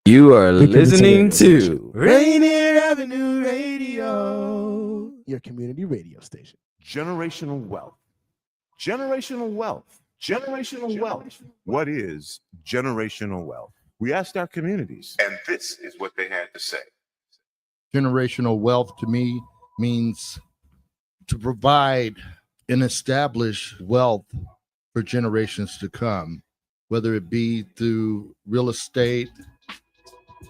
You are listening to Rainier Avenue Radio, your community radio station. Generational wealth. Generational wealth. Generational wealth. What is generational wealth? We asked our communities, and this is what they had to say. Generational wealth to me means to provide and establish wealth for generations to come, whether it be through real estate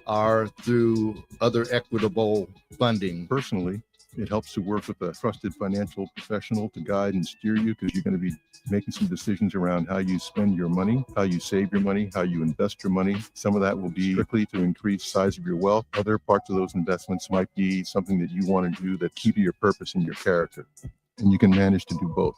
or through other equitable funding. Personally, it helps to work with a trusted financial professional to guide and steer you, because you're going to be making some decisions around how you spend your money, how you save your money, how you invest your money. Some of that will be strictly to increase the size of your wealth. Other parts of those investments might be something that you want to do that keep your purpose and your character. And you can manage to do both.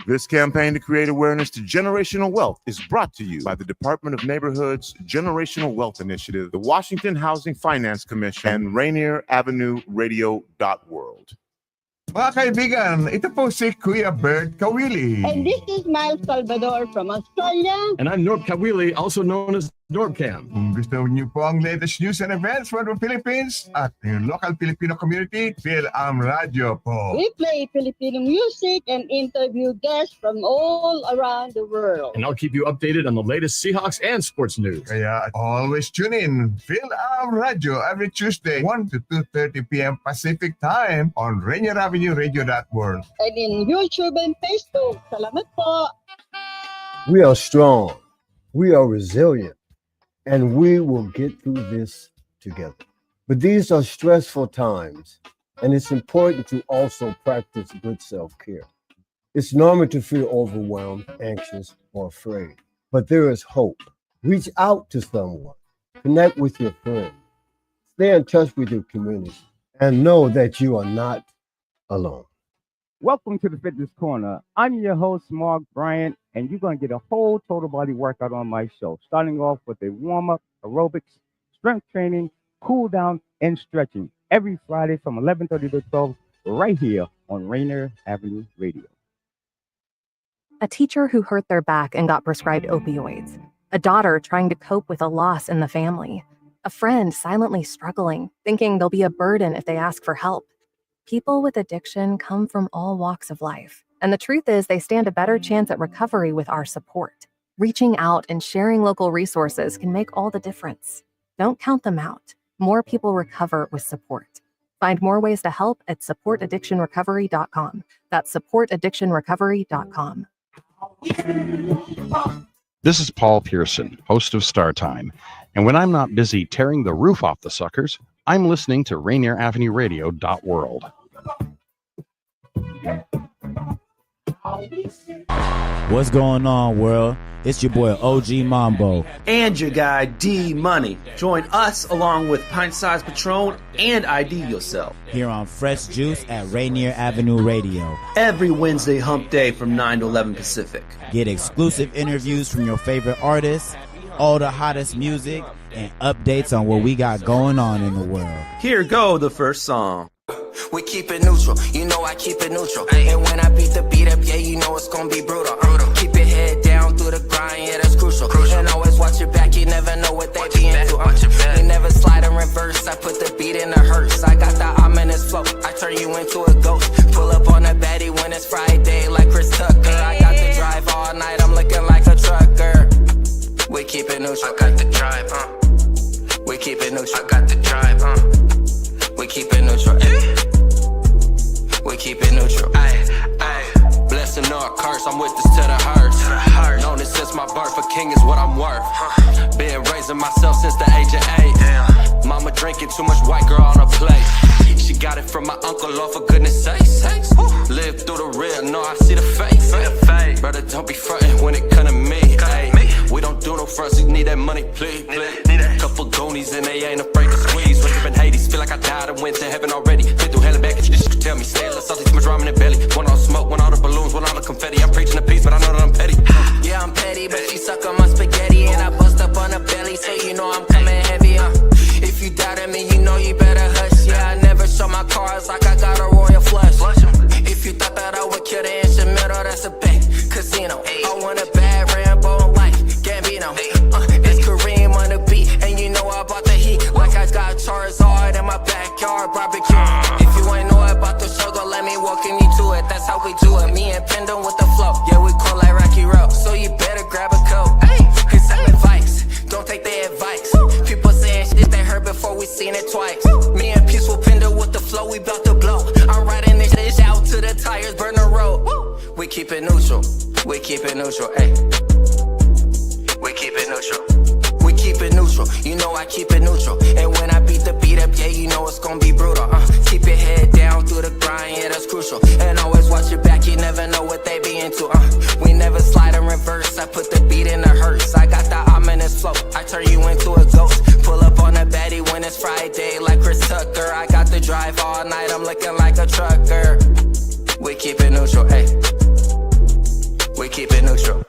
This campaign to create awareness to generational wealth is brought to you by the Department of Neighborhood's Generational Wealth Initiative, the Washington Housing Finance Commission, and Rainier Avenue Radio.world. Mga kaibigan, ito po si Kuya Bert Kawili. And this is Miles Salvador from Australia. And I'm Norb Kawili, also known as Norbcam. Kung gusto niyo po ang latest news and events from the Philippines at yung local Filipino community, Radio po. We play Filipino music and interview guests from all around the world. And I'll keep you updated on the latest Seahawks and sports news. Kaya always tune in. Radio every Tuesday, 1 to 2:30 p.m. Pacific Time on Rainier Avenue Radio.world. And in YouTube and Facebook. Salamat po. We are strong. We are resilient. And we will get through this together. But these are stressful times, and it's important to also practice good self-care. It's normal to feel overwhelmed, anxious, or afraid, but there is hope. Reach out to someone, connect with your friends, stay in touch with your community, and know that you are not alone. Welcome to the Fitness Corner. I'm your host, Mark Bryant, and you're going to get a whole total body workout on my show, starting off with a warm-up, aerobics, strength training, cool down, and stretching every Friday from 11:30 to 12 right here on Rainier Avenue Radio. A teacher who hurt their back and got prescribed opioids. A daughter trying to cope with a loss in the family. A friend silently struggling, thinking they'll be a burden if they ask for help. People with addiction come from all walks of life, and the truth is they stand a better chance at recovery with our support. Reaching out and sharing local resources can make all the difference. Don't count them out. More people recover with support. Find more ways to help at supportaddictionrecovery.com. That's supportaddictionrecovery.com. This is Paul Pearson, host of Star Time. And when I'm not busy tearing the roof off the suckers, I'm listening to Rainier Avenue Radio.world. What's going on, world? It's your boy OG Mambo. And your guy D Money. Join us along with Pint Size Patron and ID Yourself. Here on Fresh Juice at Rainier Avenue Radio. Every Wednesday hump day from 9 to 11 Pacific. Get exclusive interviews from your favorite artists, all the hottest music, and updates on what we got going on in the world. Here go the first song. We keep it neutral, you know I keep it neutral. And when I beat the beat up, yeah, you know it's gonna be brutal. Keep your head down through the grind, yeah, that's crucial. And always watch your back, you never know what they be into. We never slide in reverse, I put the beat in the hearse. I got the ominous flow, I turn you into a ghost. Pull up on a baddie when it's Friday like Chris Tucker. I got to drive all night, I'm looking like a trucker. We keep it neutral. I got the drive, We keep it neutral. I got the drive, We keep it neutral. We keep it neutral. Blessing or curse, I'm with this to the heart. Known it since my birth, a king is what I'm worth. Been raising myself since the age of 8. Mama drinking too much white girl on her plate. She got it from my uncle, Lord, for goodness sakes. Live through the real, no, I see the face. Brother, don't be frontin' when it come to me. We don't do no fronts, you need that money, please. Couple goonies and they ain't afraid to squeeze. Wake up in Hades, feel like I died and went to heaven already. Been through hell and back, and you just tell me. Stay a little salty, too much ramen in the belly. Want all the smoke, want all the balloons, want all the confetti. I'm preaching a peace, but I know that I'm petty. Yeah, I'm petty, but she suck on my spaghetti. And I bust up on her belly, so you know I'm coming heavy. If you doubted me, you know you better hush. Yeah, I never show my cards like I got a royal flush. If you thought that I would kill the instrumental, that's a bet. Casino, I want a bad Rambo life. Gambino, it's Kareem on the beat, and you know I bought the my advice. People saying shit they heard before we seen it twice. Me and Peaceful Pender with the flow, we bout to blow. I'm riding this shit out to the tires, burn the road. We keep it neutral, we keep it neutral, ayy. We keep it neutral. We keep it neutral, you know I keep it neutral. And when I beat the beat up, yeah, you know it's gonna be brutal. Keep your head down through the grind, yeah, that's crucial. And always watch your back, you never know what they be into. We never slide in reverse, I put the beat in the hearse. I got the ominous flow, I turn you into a ghost. Pull up on a baddie when it's Friday, like Chris Tucker. I got the drive all night, I'm looking like a trucker. We keep it neutral, ayy. We keep it neutral.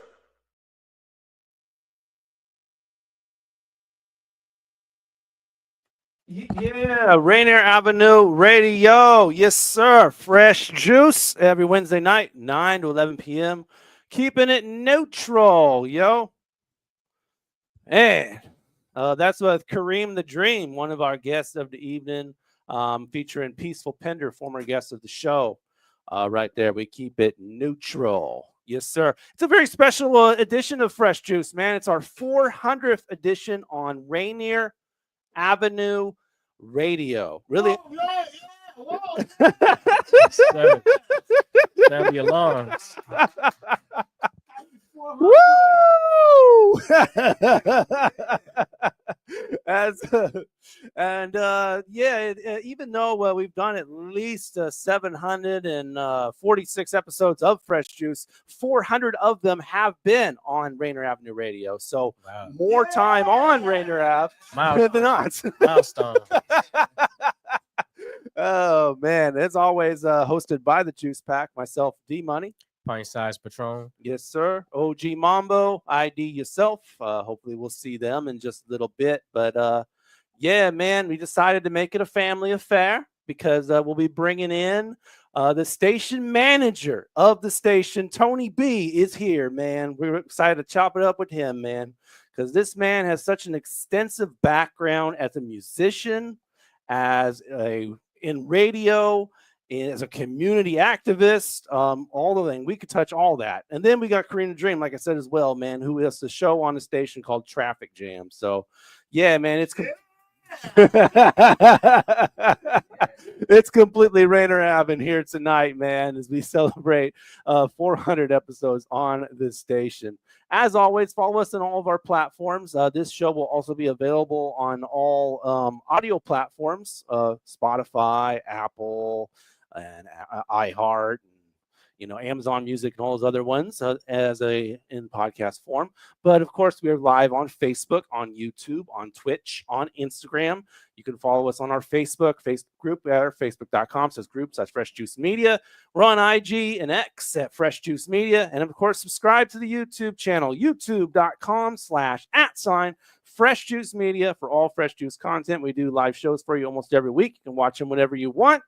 Yeah, Rainier Avenue Radio. Yes, sir. Fresh juice every Wednesday night, 9 to 11 p.m. Keeping it neutral, yo. And that's with Karim The Dream, one of our guests of the evening, featuring Peaceful Pender, former guest of the show. Right there, we keep it neutral. Yes, sir. It's a very special edition of Fresh Juice, man. It's our 400th edition on Rainier Avenue Radio. Really? Oh, yeah. Whoa. Sound the alarms. Woo! Even though we've done at least 746 episodes of Fresh Juice, 400 of them have been on Rainier Avenue Radio. So more time on Rainier Ave than not. Milestone. Oh, man. As always, hosted by the Juice Pack, myself, D-Money. Pint Size Patron. Yes, sir. OG Mambo IDYourself. Hopefully we'll see them in just a little bit. But yeah, man, we decided to make it a family affair because we'll be bringing in the station manager of the station. Tony B is here, man. We're excited to chop it up with him, man, because this man has such an extensive background as a musician, in radio, as a community activist, all the things. We could touch all that. And then we got Karim The Dream, like I said as well, man, who has a show on the station called Traffic Jam. So, yeah, man, it's it's completely Rainier Ave here tonight, man, as we celebrate 400 episodes on this station. As always, follow us on all of our platforms. This show will also be available on all audio platforms, Spotify, Apple, and iHeart, and Amazon Music and all those other ones in podcast form. But of course, we are live on Facebook, on YouTube, on Twitch, on Instagram. You can follow us on our Facebook group at facebook.com/group/Fresh Juice Media. We're on IG and X at Fresh Juice Media. And of course, subscribe to the YouTube channel, youtube.com/@Fresh Juice Media for all Fresh Juice content. We do live shows for you almost every week. You can watch them whenever you want.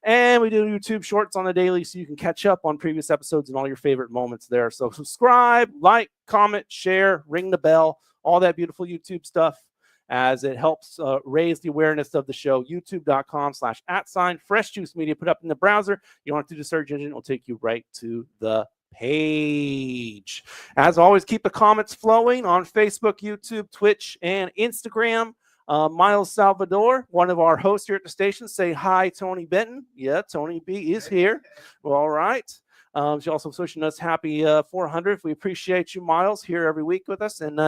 And we do YouTube shorts on the daily so you can catch up on previous episodes and all your favorite moments there. So subscribe, like, comment, share, ring the bell, all that beautiful YouTube stuff, as it helps raise the awareness of the show. youtube.com/@Fresh Juice Media. Put up in the browser. You don't have to do the search engine. It'll take you right to the page. As always, keep the comments flowing on Facebook, YouTube, Twitch, and Instagram. Miles Salvador, one of our hosts here at the station, say hi, Tony Benton. Yeah, Tony B is here. Well, all right. She's also wishing us happy 400th. We appreciate you, Miles, here every week with us. And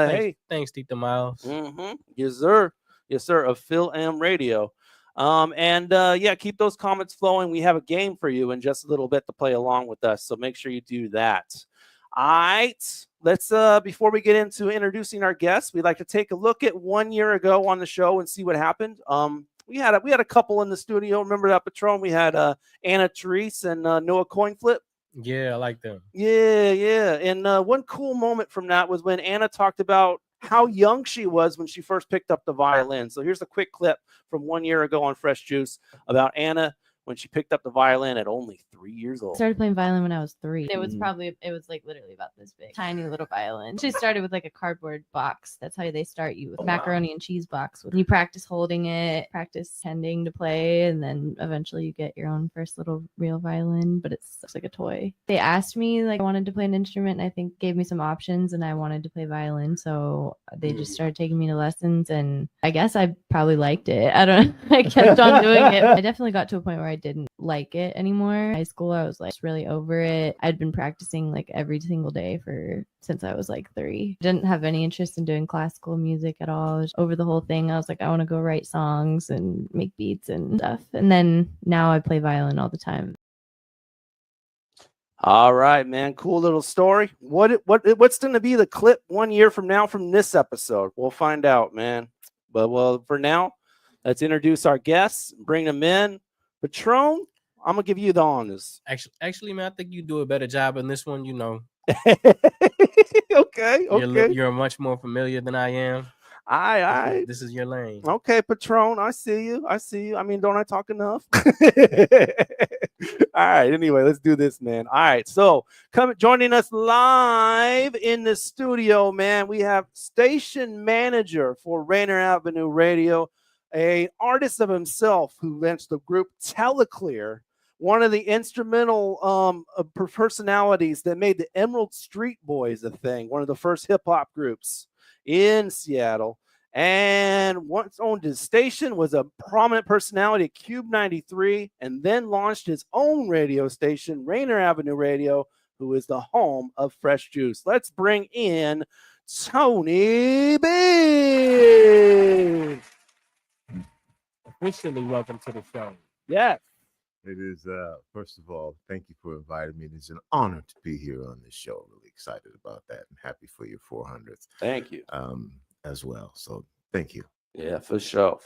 thanks, Tita Miles. Yes, sir. Yes, sir. Of Phil M Radio. Keep those comments flowing. We have a game for you in just a little bit to play along with us. So make sure you do that. All right. Let's before we get into introducing our guests, we'd like to take a look at 1 year ago on the show and see what happened. We had a couple in the studio. Remember that, Patron? We had Anna Therese and Noah Coinflip. Yeah, I like them. Yeah. And one cool moment from that was when Anna talked about how young she was when she first picked up the violin. So here's a quick clip from 1 year ago on Fresh Juice about Anna when she picked up the violin at only 3 years old. Started playing violin when I was 3. It was Mm. like literally about this big, tiny little violin. She started with like a cardboard box. That's how they start you with macaroni and cheese box. You practice holding it, practice tending to play, and then eventually you get your own first little real violin. But it's like a toy. They asked me like I wanted to play an instrument, and I think gave me some options, and I wanted to play violin, so they just started taking me to lessons, and I guess I probably liked it. I don't. I kept on doing it. I definitely got to a point where I didn't like it anymore. High school, I was like really over it. I'd been practicing like every single day since I was like 3. Didn't have any interest in doing classical music at all. Over the whole thing, I was like, I want to go write songs and make beats and stuff. And then now I play violin all the time. All right, man. Cool little story. What's going to be the clip 1 year from now from this episode? We'll find out, man. But well, for now, let's introduce our guests, bring them in. Patron, I'm gonna give you the honors. Actually, man, I think you do a better job in this one. Okay. You're much more familiar than I am. I. This is your lane. Okay, Patron, I see you. I mean, don't I talk enough? All right. Anyway, let's do this, man. All right. So, joining us live in the studio, man, we have station manager for Rainier Avenue Radio, an artist of himself who launched the group Teleclear, one of the instrumental personalities that made the Emerald Street Boys a thing, one of the first hip hop groups in Seattle, and once owned his station, was a prominent personality at Cube 93, and then launched his own radio station, Rainier Avenue Radio, who is the home of Fresh Juice. Let's bring in Tony B. Officially welcome to the show. Yes. It is, first of all, thank you for inviting me. It is an honor to be here on this show. Really excited about that and happy for your 400th. Thank you. As well. So thank you. Yeah, for sure.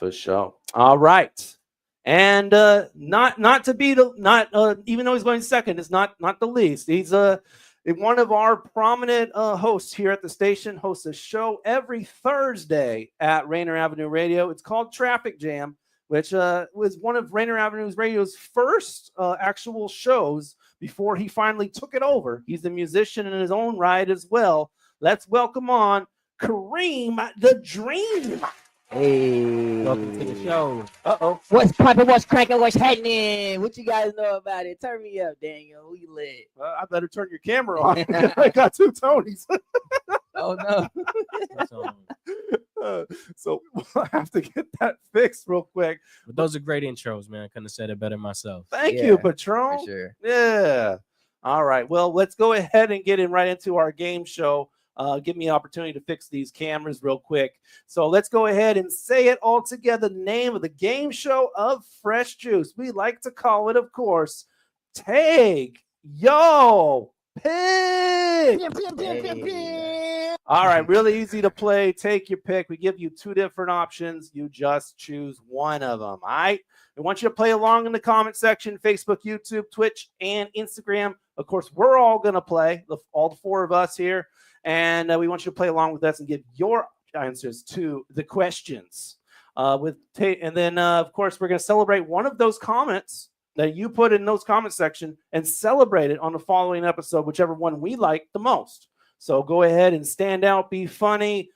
All right. And not to be even though he's going second, it's not the least. He's one of our prominent hosts here at the station, hosts a show every Thursday at Rainier Avenue Radio. It's called Traffic Jam, which was one of Rainier Avenue Radio's first actual shows before he finally took it over. He's a musician in his own right as well. Let's welcome on Karim The Dream. Hey, welcome to the show. What's poppin'? What's cracking? What's happening? What you guys know about it? Turn me up, Daniel. We lit. I better turn your camera on. I got 2 Tonys. Oh no. So we'll have to get that fixed real quick. But those are great intros, man. I couldn't have said it better myself. Thank you, Patron. For sure. Yeah. All right. Well, let's go ahead and get right into our game show. Give me an opportunity to fix these cameras real quick. So let's go ahead and say it all together. The name of the game show of Fresh Juice. We like to call it, of course, Take Yo Pick. All right, really easy to play. Take your pick. We give you 2 different options. You just choose one of them. All right. We want you to play along in the comment section, Facebook, YouTube, Twitch, and Instagram. Of course, we're all going to play, all the 4 of us here. And we want you to play along with us and give your answers to the questions. And then, of course, we're going to celebrate one of those comments that you put in those comment section and celebrate it on the following episode, whichever one we like the most. So go ahead and stand out, be funny,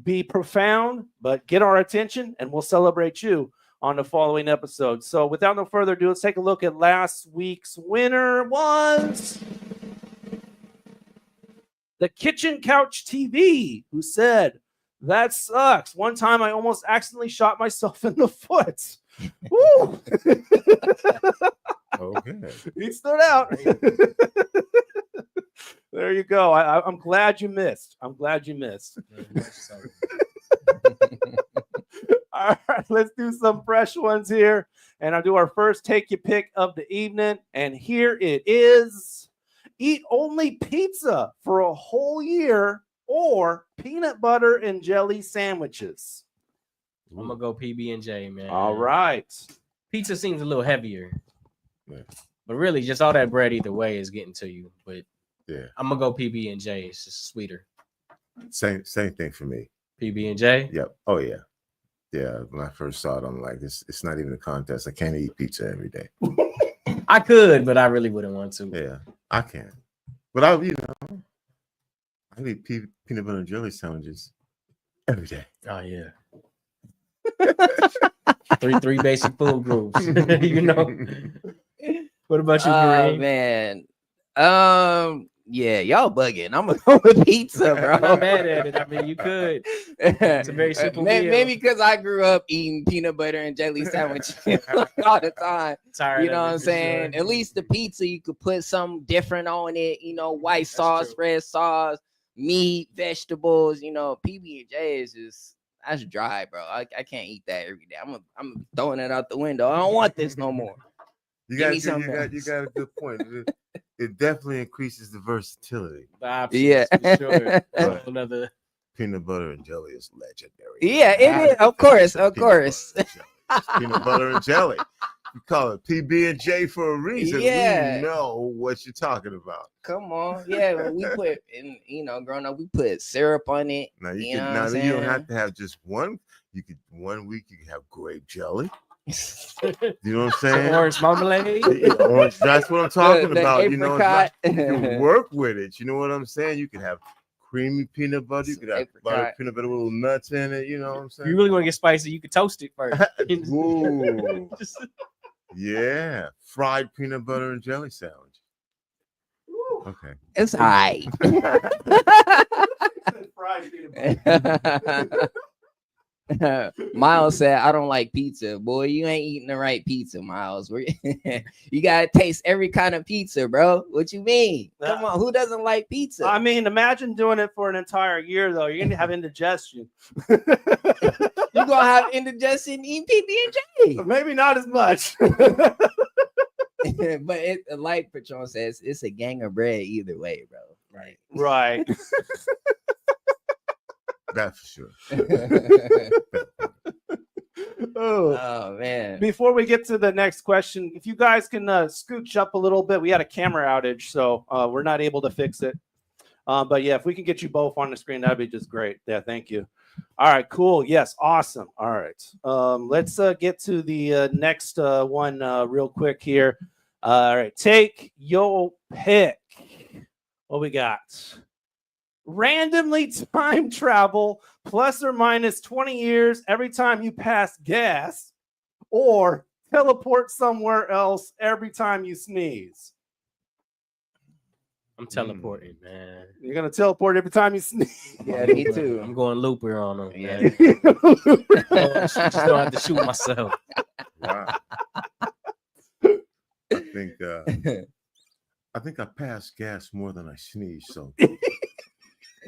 be profound, but get our attention, and we'll celebrate you on the following episode. So without no further ado, let's take a look at last week's winner was the Kitchen Couch TV, who said, "That sucks. One time I almost accidentally shot myself in the foot." Woo! Okay. He stood out. There you go. I'm glad you missed. All right, let's do some fresh ones here. And I'll do our first Take Your Pick of the evening. And here it is. Eat only pizza for a whole year or peanut butter and jelly sandwiches. I'm going to go PB&J, man. All right. Pizza seems a little heavier. Yeah. But really, just all that bread either way is getting to you. But yeah, I'm going to go PB&J. It's just sweeter. Same thing for me. PB&J? Yep. Oh, yeah. Yeah, when I first saw it, I'm like, it's not even a contest. I can't eat pizza every day. I could, but I really wouldn't want to. Yeah, I can. But I eat peanut butter and jelly sandwiches every day. Oh yeah. three basic food groups. You know. What about you, Kareem? Man. Yeah, y'all bugging. I'm gonna go with pizza, bro. I'm not mad at it. I mean, you could. It's a very simple meal. Maybe because I grew up eating peanut butter and jelly sandwiches all the time. Tired you know of what it, I'm for saying? sure. At least the pizza, you could put something different on it. You know, white sauce, red sauce, meat, vegetables. You know, PB&J is just that's dry, bro. I can't eat that every day. I'm throwing it out the window. I don't want this no more. You Give got me something a good point. It definitely increases the versatility. The options, Yeah. for sure. But Another peanut butter and jelly is legendary. Yeah, it is. Of course. Peanut butter and jelly. You call it PB&J for a reason. Yeah. We know what you're talking about. Come on. Yeah, when we put growing up, we put syrup on it. Now you know what I'm you don't saying? have to have just one. You could 1 week you can have grape jelly. You know what I'm saying? Orange marmalade. Orange, that's what I'm talking The about. You know, it's apricot. not, you can work with it. You know what I'm saying? You can have creamy peanut butter. You could have butter, peanut butter with little nuts in it. You know what I'm If saying? you really want to get spicy, you could toast it first. Ooh. Yeah, fried peanut butter and jelly sandwich. Okay, It's all right. Miles said, I don't like pizza. Boy, you ain't eating the right pizza, Miles. You gotta taste every kind of pizza, bro. What you mean? Come on, who doesn't like pizza? I mean, imagine doing it for an entire year, though. You're gonna have indigestion. You're gonna have indigestion eating PB&J. Maybe not as much. But like Patron says, it's a gang of bread either way, bro. Right. that's for sure. Oh man. Before we get to the next question, if you guys can scooch up a little bit, we had a camera outage, so we're not able to fix it. But yeah, if we can get you both on the screen, that'd be just great. Yeah, thank you. All right, cool. Yes, awesome. All right. Let's get to the next one real quick here. All right, take your pick. What we got? Randomly time travel plus or minus 20 years every time you pass gas, or teleport somewhere else every time you sneeze. I'm teleporting, man. You're gonna teleport every time you sneeze. Yeah, me too. I'm going looper on them. Yeah. Just don't have to shoot myself. Wow. I think I pass gas more than I sneeze, so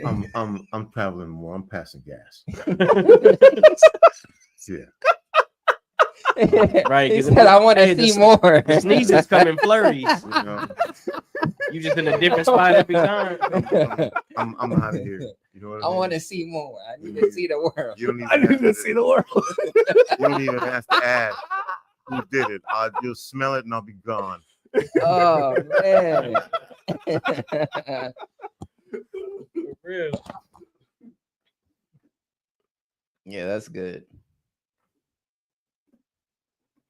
I'm traveling more. I'm passing gas. Yeah. Right. He said, I want to see more. The sneezes come in flurries. You just in a different spot every time. I'm out of here. You know what I mean? want to see more. I need to see the world. You don't I need to see the world. You don't even have to add who did it. You'll smell it and I'll be gone. Oh man. For real. Yeah, that's good.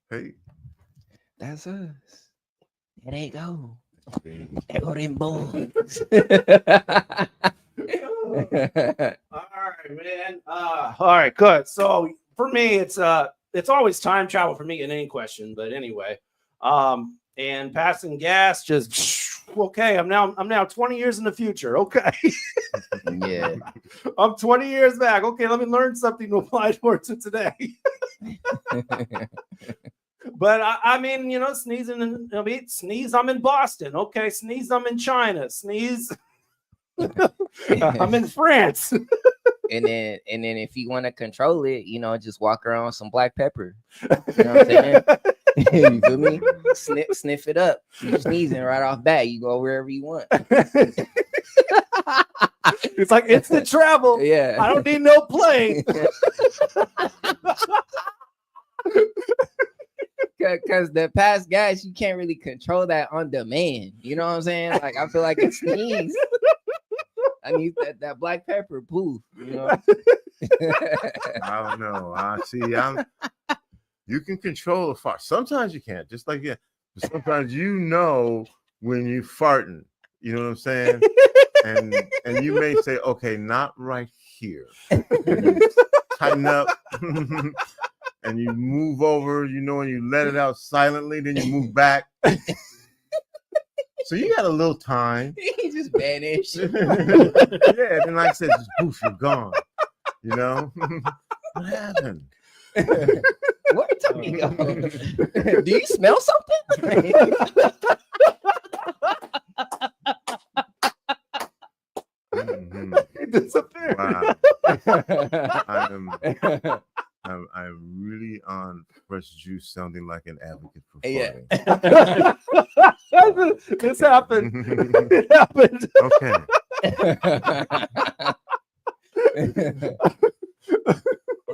Hey, that's us. There they go. There go them boys. All right, man. All right, good. So for me, it's always time travel for me in any question. But anyway, and passing gas, just okay. I'm now 20 years in the future. Okay. Yeah. I'm 20 years back. Okay, let me learn something to apply towards it today. But I mean, sneezing. Sneeze. I'm in Boston. Okay, sneeze. I'm in China. Sneeze. I'm in France. And then if you want to control it, just walk around with some black pepper. You know what I'm saying? You feel me? Sniff it up. You sneezing right off bat. You go wherever you want. It's like instant travel. Yeah. I don't need no plane. Because the past gas, you can't really control that on demand. You know what I'm saying? Like, I feel like it sneeze. I need that black pepper poof. I don't know. You can control a fart. Sometimes you can't, just like but sometimes when you farting. You know what I'm saying? and you may say, okay, not right here. And you tighten up and you move over, and you let it out silently, then you move back. So you got a little time. He just vanished. Yeah, then like I said, just poof, you're gone. What happened? Where did he go? Do you smell something? He disappeared. Wow. I'm really on fresh juice, sounding like an advocate for farting. This happened. It happened. Okay.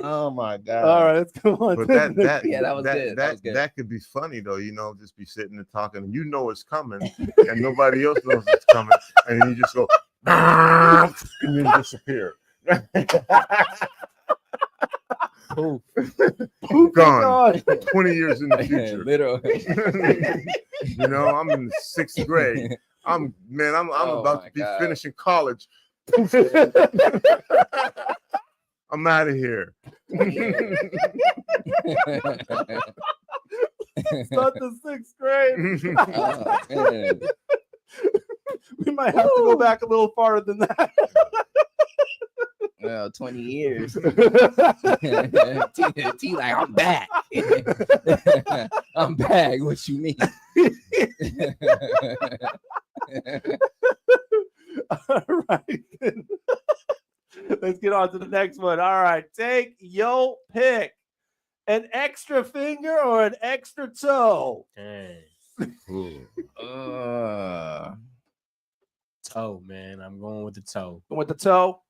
Oh my God! All right, let's go on. But that was good. That was good. That could be funny though, just be sitting and talking, and it's coming, and nobody else knows it's coming, and then you just go, and then disappear. Gone. 20 years in the future. Literally. I'm in the 6th grade. I'm about to be finishing college. I'm out of here. It's not the 6th grade. We might have to go back a little farther than that. Well, 20 years. T like, I'm back. I'm back. What you mean? All right. Let's get on to the next one. All right. Take your pick. An extra finger or an extra toe? Toe, man. I'm going with the toe. Going with the toe?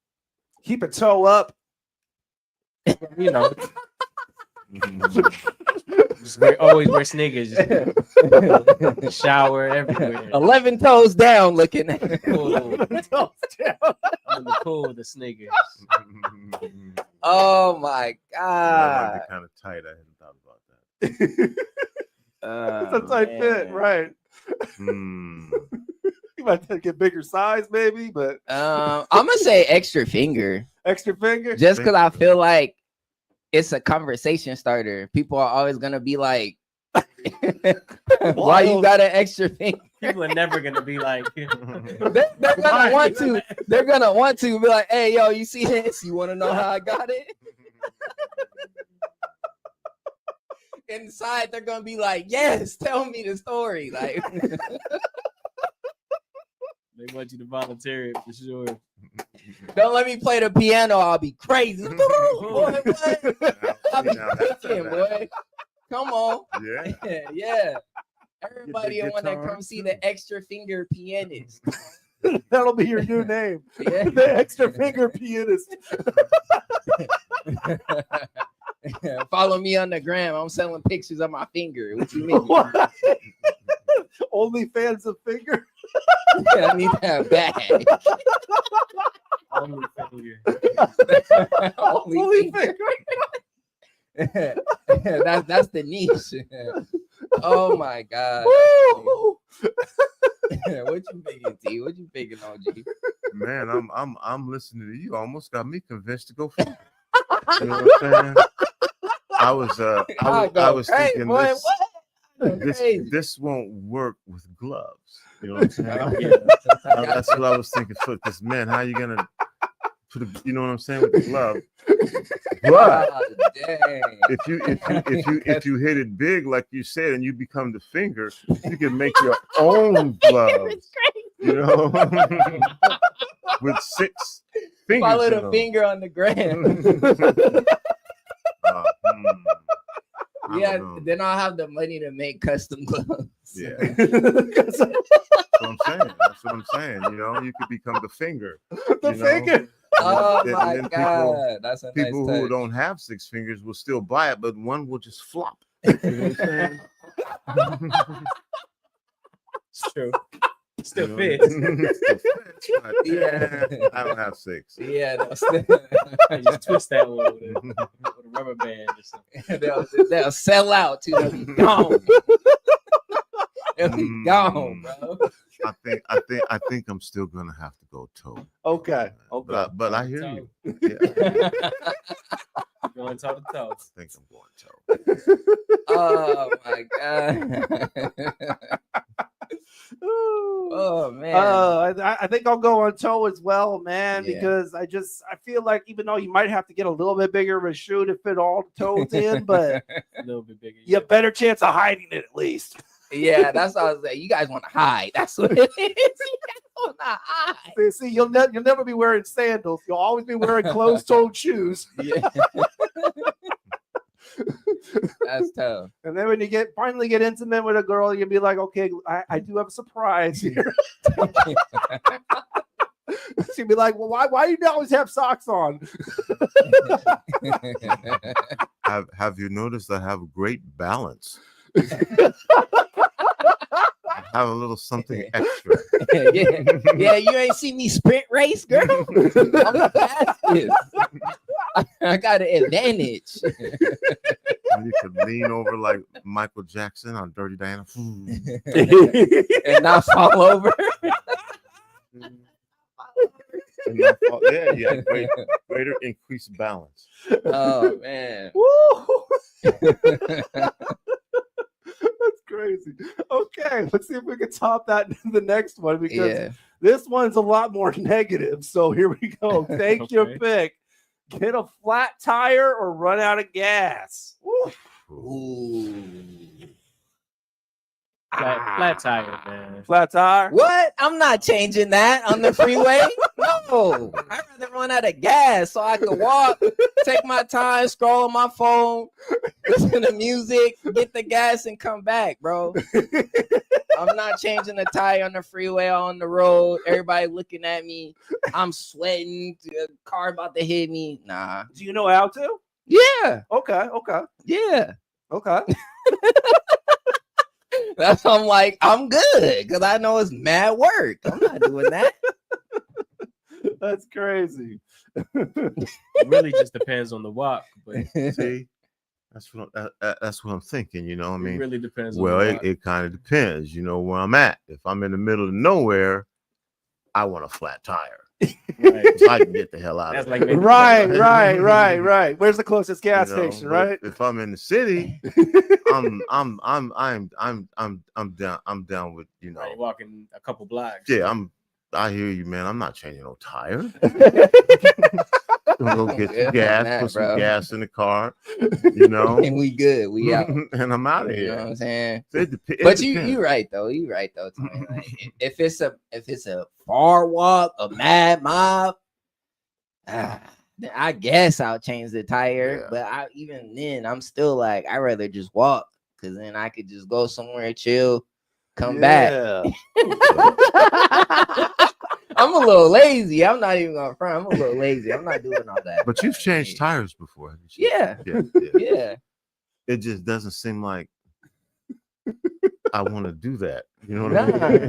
Keep a toe up. Just always wear sneakers. Just shower everywhere. 11 toes down looking at I'm in the pool with the sneakers. Oh my That might God. be kind of tight. I hadn't thought about that. It's a tight fit, right? You might have to get bigger size, maybe, but I'm gonna say extra finger. Extra finger? Just because I feel like it's a conversation starter. People are always gonna be like, why you got an extra finger? People are never gonna be like, they're gonna want to. They're gonna want to be like, hey, yo, you see this? You want to know how I got it? Inside, they're gonna be like, yes, tell me the story. Like, they want you to volunteer it for sure. Don't let me play the piano. I'll be crazy. Boy, what? I'll be cooking, boy. Come on. Yeah. Yeah. Everybody want to come see the extra finger pianist. That'll be your new name. Yeah. The extra finger pianist. Follow me on the gram. I'm selling pictures of my finger. What you mean? Only fans of finger. Yeah, I need that bag. Only finger. Only finger. That's the niche. Oh my God. What you thinking, T? What you thinking, OG? Man, I'm listening to you. Almost got me convinced to go for it. You know what I'm saying? I was thinking this won't work with gloves. You know what I'm saying? That's what I was thinking. Because man, how you gonna put a, you know what I'm saying, with the glove? But if you hit it big, like you said, and you become the finger, you can make your own gloves. You know, with 6 fingers. Follow the finger on the gram. Yeah, then I'll have the money to make custom gloves. Yeah. That's what I'm saying. You know, you could become the finger. The finger. Oh my God. That's a people nice who touch. don't have 6 fingers will still buy it, but one will just flop. You know what I'm saying? It's true. Still You fits. Still fits, but Yeah. I don't have 6. Yeah, Just twist that one with a rubber band or something. they'll sell out too. They'll be gone. They'll be gone, bro. I think I'm still gonna have to go toe. Okay. But I hear you. Going toe to toe. I think I'm going toe. Oh my god. Oh man. I think I'll go on toe as well, man, Yeah. because I feel like even though you might have to get a little bit bigger of a shoe to fit all the toes in, but A little bit bigger. you have a better chance of hiding it at least. Yeah, that's what I was saying. You guys want to hide. That's what it is. You guys want to hide. See, you'll never be wearing sandals. You'll always be wearing closed-toed shoes. Yeah. That's tough. And then when you finally get intimate with a girl, you'll be like, okay, I do have a surprise here. She'll be like, well, why do you always have socks on? Have you noticed I have great balance? I have a little something extra. Yeah, you ain't see me sprint race, girl. I'm the fastest. I got an advantage. You could lean over like Michael Jackson on Dirty Diana and not fall over. Yeah, greater increased balance. Oh man. That's crazy. Okay, let's see if we can top that in the next one, because Yeah. this one's a lot more negative. So here we go. Take your pick. Get a flat tire or run out of gas. Ooh. Flat tire, man. Flat tire? What? I'm not changing that on the freeway. No, I'd rather run out of gas so I can walk, take my time, scroll on my phone, listen to music, get the gas, and come back, bro. I'm not changing the tire on the freeway, on the road. Everybody looking at me. I'm sweating. The car about to hit me. Nah. Do you know how to? Yeah. Okay. Yeah. Okay. That's why I'm like, I'm good because I know it's mad work. I'm not doing that. That's crazy. It really just depends on the walk. But See, that's what I'm thinking. You know, I mean, it really depends. well, on the walk. it kind of depends. You know where I'm at. If I'm in the middle of nowhere, I want a flat tire. Right. So I can get the hell out That's of like there. maybe- Right. Where's the closest gas You know, station? but Right. If I'm in the city, I'm down with, you know. Right, walking a couple blocks. Yeah, I hear you, man. I'm not changing no tire. Go get some gas, that, put some bro. gas in the car, you know. And we good. We out. And I'm out of You here. know what I'm saying? It But depends. you right though. You right though, Tony. Like, if it's a far walk, a mad mob, then I guess I'll change the tire. Yeah. But even then, I'm still like, I'd rather just walk because then I could just go somewhere, chill, come back. I'm a little lazy. I'm not even gonna front. I'm a little lazy. I'm not doing all that. But you've changed tires before, haven't you? Yeah. Yeah. It just doesn't seem like I want to do that. You know what I Nah. mean?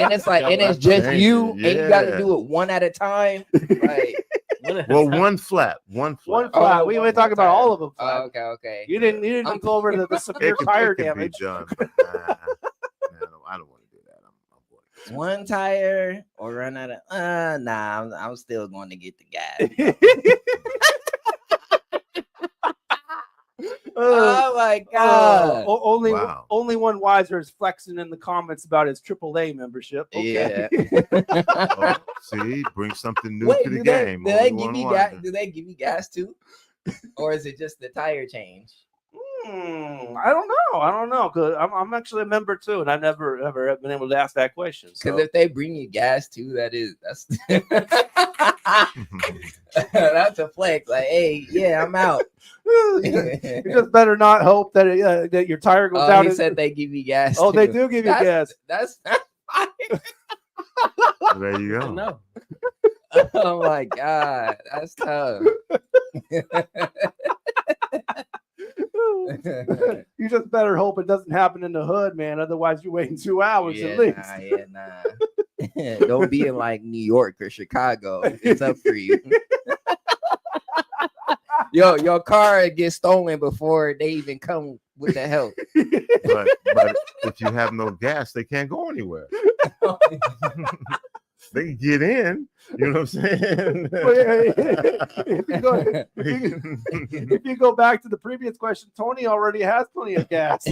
And it's like, and it's just you, and you got to do it one at a time. Like, Well, one flat. One flat. We ain't talking about all of them. Flat. Okay. You didn't go over the severe It can- tire it can be damage. done, but I don't want to do that. One tire or run out of nah, I'm still going to get the gas. Oh my god. Only one wiser is flexing in the comments about his AAA membership. Okay. Yeah. Oh, see, bring something new Wait, to the do game. They, do they Only give one me wonder. gas? Do they give me gas too? Or is it just the tire change? I don't know. Cause I'm actually a member too, and I never ever have been able to ask that question. Because So. if they bring you gas too, that's that's a flex. Like, hey, yeah, I'm out. You just better not hope that that your tire goes down. He said they give you gas. Oh, they too. do give you gas. That's There you go. No. Oh my god, that's tough. You just better hope it doesn't happen in the hood, man. Otherwise, you're waiting 2 hours at least. Nah. Don't be in like New York or Chicago. It's up for you. Your car gets stolen before they even come with the help. But if you have no gas, they can't go anywhere. They can get in. You know what I'm saying? If you go back to the previous question, Tony already has plenty of gas.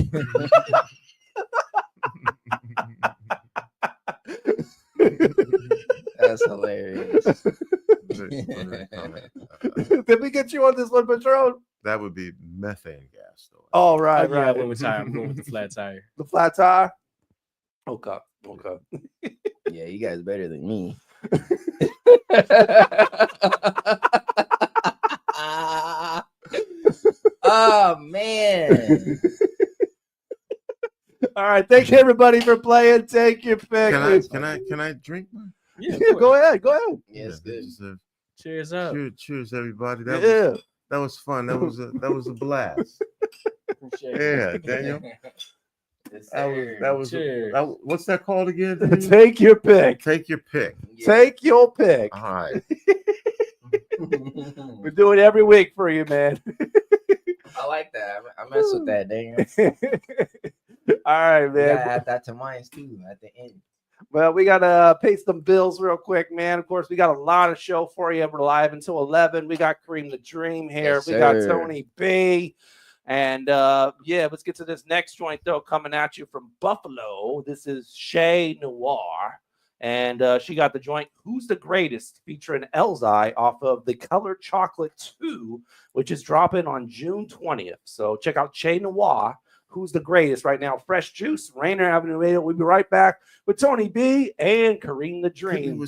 That's hilarious. Did we get you on this one, Patron? That would be methane gas, though. Oh, right. Yeah, I went with tire. I'm going with the flat tire. The flat tire? Okay. Yeah, you guys better than me. Oh, man. All right. Thank you, everybody, for playing. Take your pick. Can I drink? Yeah, go ahead. Yes, good. Cheers up. Cheers, everybody. That was fun. That was a blast. Yeah, Daniel. That was what's that called again? Daniel? Take your pick. Take your pick. Yeah. Take your pick. All right. We do it every week for you, man. I like that. I mess with that, Daniel. All right, man. I gotta add that to mine too at the end. Well, we gotta pay some bills real quick, man. Of course, we got a lot of show for you. We're live until 11. We got Karim the Dream here. Yes, we got sir. Tony B. And let's get to this next joint though, coming at you from Buffalo. This is Chez Noir. And she got the joint Who's the Greatest featuring Elzai off of The Colored Chocolate 2, which is dropping on June 20th. So check out Chez Noir, Who's the Greatest right now. Fresh Juice, Rainier Avenue Radio. We'll be right back with Tony B and Karim the Dream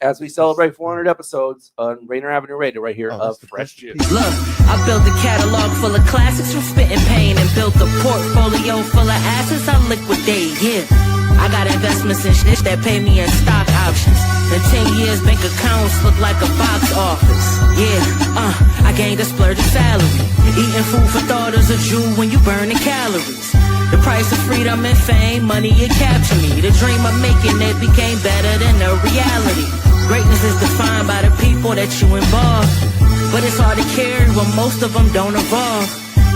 as we celebrate 400 episodes on Rainier Avenue Radio right here of Fresh Juice. Look, I built a catalog full of classics from spitting pain and built a portfolio full of assets I liquidate, yeah. I got investments in shit that pay me in stock options. In 10 years, bank accounts look like a box office. Yeah, I gained a splurge of salary. Eating food for thought is a Jew when you burning calories. The price of freedom and fame, money, it captured me. The dream of making it became better than the reality. Greatness is defined by the people that you involve. But it's hard to carry when most of them don't evolve.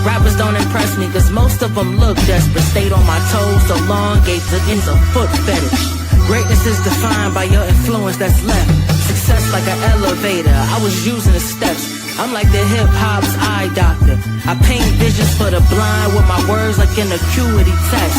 Rappers don't impress me cause most of them look desperate. Stayed on my toes so long, gave against a foot fetish. Greatness is defined by your influence that's left. Success like an elevator, I was using the steps. I'm like the hip-hop's eye doctor. I paint visions for the blind with my words like an acuity test.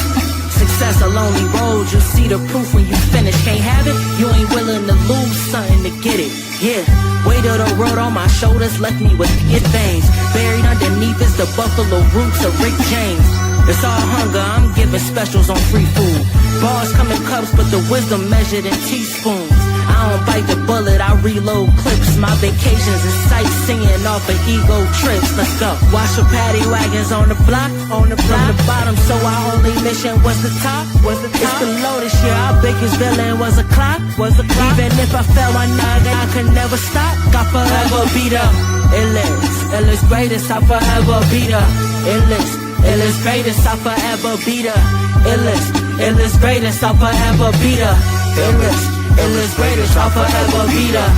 Success a lonely road, you'll see the proof when you finish. Can't have it, you ain't willing to lose something to get it. Yeah, weight of the road on my shoulders left me with hit veins. Buried underneath is the buffalo roots of Rick James. It's all hunger, I'm giving specials on free food. Bars come in cups, but the wisdom measured in teaspoons. I don't bite the bullet, I reload clips. My vacations is sightseeing off of ego trips. Let's go. Wash your paddy wagons on the block, from the bottom, so our only mission was the top. It's below this year, our biggest villain was a clock. Even if I fell one night, I could never stop. Got forever beat up. Illest greatest, I forever beat up. Illest greatest, I forever beat up. Illest greatest, I forever beat up. Illest greatest, I forever beat up.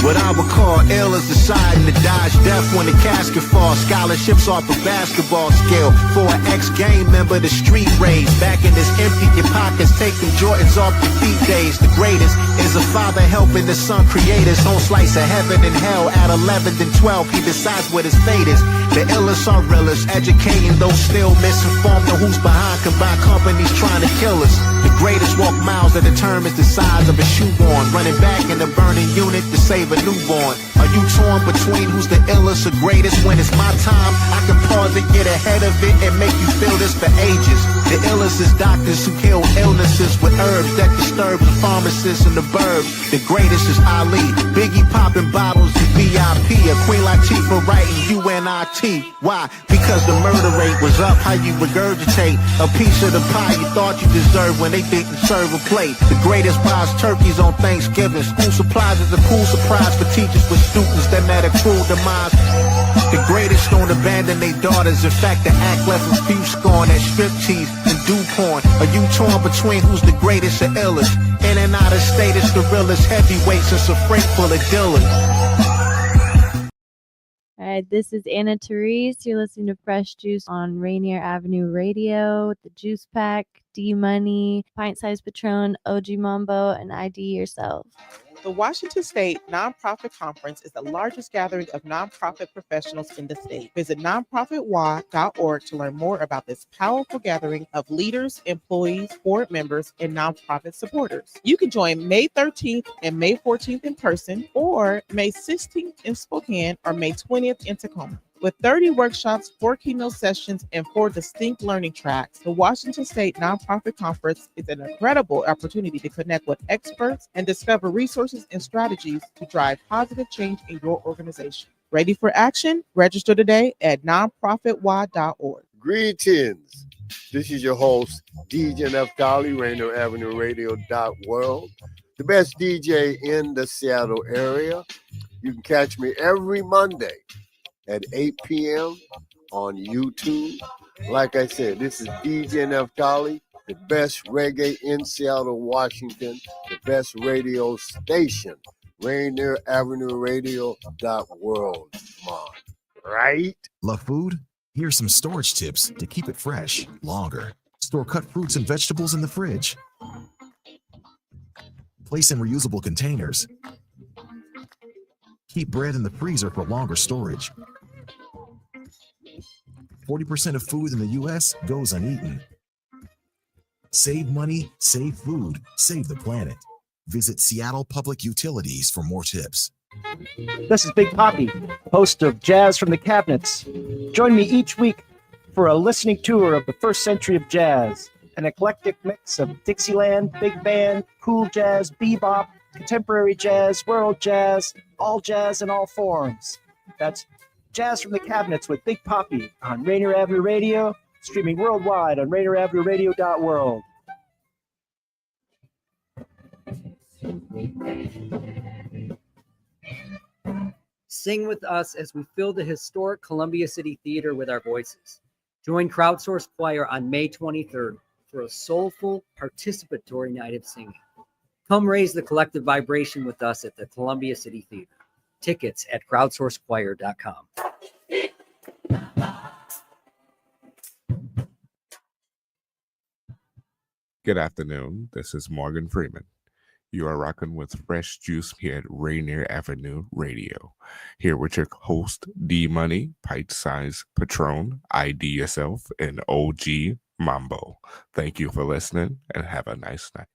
What I would call ill is deciding to dodge death when the casket falls. Scholarships off a basketball scale. For an ex-gang member, the street rage. Back in this empty your pockets, taking Jordans off your feet days. The greatest is a father helping the son create his own slice of heaven and hell. At 11 and 12, he decides what his fate is. The illest are realest, educating those still misinformed on who's behind combined companies trying to kill us. The greatest walk miles that determines the size of a shoehorn. Running back in the burning unit to save a newborn. Are you torn between who's the illest or greatest? When it's my time, I can pause and get ahead of it and make you feel this for ages. The illest is doctors who heal illnesses with herbs that disturb the pharmacists in the burbs. The greatest is Ali, Biggie popping bottles in VIP, a Queen Latifah writing UNIT. Why? Because the murder rate was up. How you regurgitate a piece of the pie you thought you deserved when they didn't serve a plate. The greatest buys turkeys on Thanksgiving. School supplies is a cool surprise for teachers with students that met a cruel demise. The greatest don't abandon their daughters. In fact, the act left a few scorn at striptease and do porn. Are you torn between who's the greatest or illest? In and out of state, it's the realest. Heavyweights, it's a freight full of dealers. All right, this is Anna Therese. You're listening to Fresh Juice on Rainier Avenue Radio, The Juice Pack, D-Money, Pint Size Patron, OG Mambo, and ID Yourself. The Washington State Nonprofit Conference is the largest gathering of nonprofit professionals in the state. Visit nonprofitwa.org to learn more about this powerful gathering of leaders, employees, board members, and nonprofit supporters. You can join May 13th and May 14th in person, or May 16th in Spokane, or May 20th in Tacoma. With 30 workshops, 4 keynote sessions, and 4 distinct learning tracks, the Washington State Nonprofit Conference is an incredible opportunity to connect with experts and discover resources and strategies to drive positive change in your organization. Ready for action? Register today at nonprofitwa.org. Greetings. This is your host, DJ Neftali, Rainier Avenue Radio.world, the best DJ in the Seattle area. You can catch me every Monday at 8 p.m. on YouTube. Like I said, this is DJ Neftali, the best reggae in Seattle, Washington, the best radio station, Rainier Avenue Radio.world. Right? Love food? Here's some storage tips to keep it fresh longer. Store cut fruits and vegetables in the fridge. Place in reusable containers. Keep bread in the freezer for longer storage. 40% of food in the U.S. goes uneaten. Save money, save food, save the planet. Visit Seattle Public Utilities for more tips. This is Big Poppy, host of Jazz from the Cabinets. Join me each week for a listening tour of the first century of jazz, an eclectic mix of Dixieland, big band, cool jazz, bebop, contemporary jazz, world jazz, all jazz in all forms. That's Jazz from the Cabinets with Big Poppy on Rainier Avenue Radio, streaming worldwide on RainierAvenueRadio.world. Sing with us as we fill the historic Columbia City Theater with our voices. Join Crowdsource Choir on May 23rd for a soulful, participatory night of singing. Come raise the collective vibration with us at the Columbia City Theater. Tickets at crowdsourcechoir.com. Good afternoon. This is Morgan Freeman. You are rocking with Fresh Juice here at Rainier Avenue Radio. Here with your host, D-Money, Pint Size Patron, ID Yourself, and OG Mambo. Thank you for listening and have a nice night.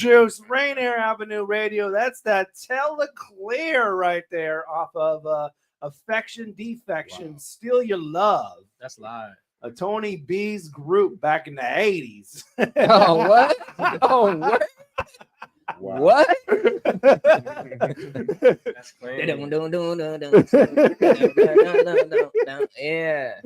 Juice, Rainier Avenue Radio. That's that Tell the Clear right there off of Affection Defection, Steal Your Love. That's live. A Tony B's group back in the 80s. Oh, what? Oh, what? What? That's crazy. Yeah.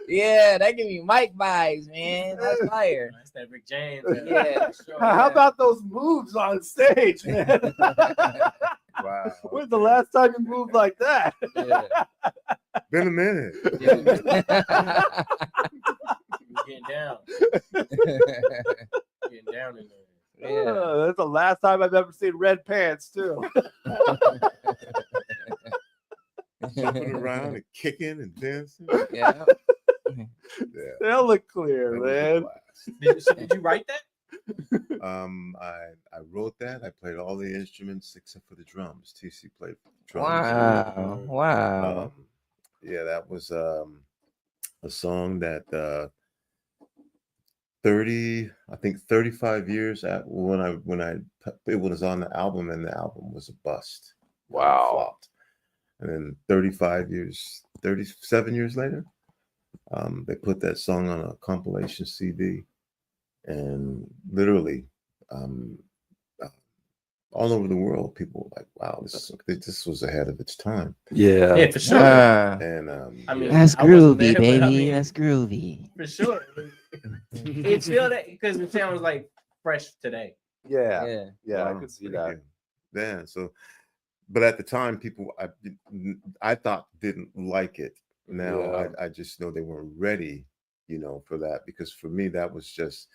Yeah, that give me Mike vibes, man. That's fire. That's that Rick James. Yeah. How about those moves on stage, man? Wow. When's the last time you moved like that? Yeah. Been a minute. Getting down. Getting down in there. Yeah. That's the last time I've ever seen red pants, too. Jumping around and kicking and dancing. Yeah. They'll look clear, man. Did you write that? I wrote that. I played all the instruments except for the drums. TC played drums. Wow. Wow. Yeah, that was a song that 35 years when it was on the album, and the album was a bust. Wow. Flopped. And then 37 years later, they put that song on a compilation CD, and literally all over the world, people were like, wow, this was ahead of its time. Yeah, for sure. And I mean, that's I wasn't groovy, there, baby. but I mean, That's groovy. for sure. It's still that because it sounds like fresh today. Yeah. I could see that. Yeah. So, but at the time, people I thought didn't like it. Now I just know they weren't ready, for that, because for me that was just,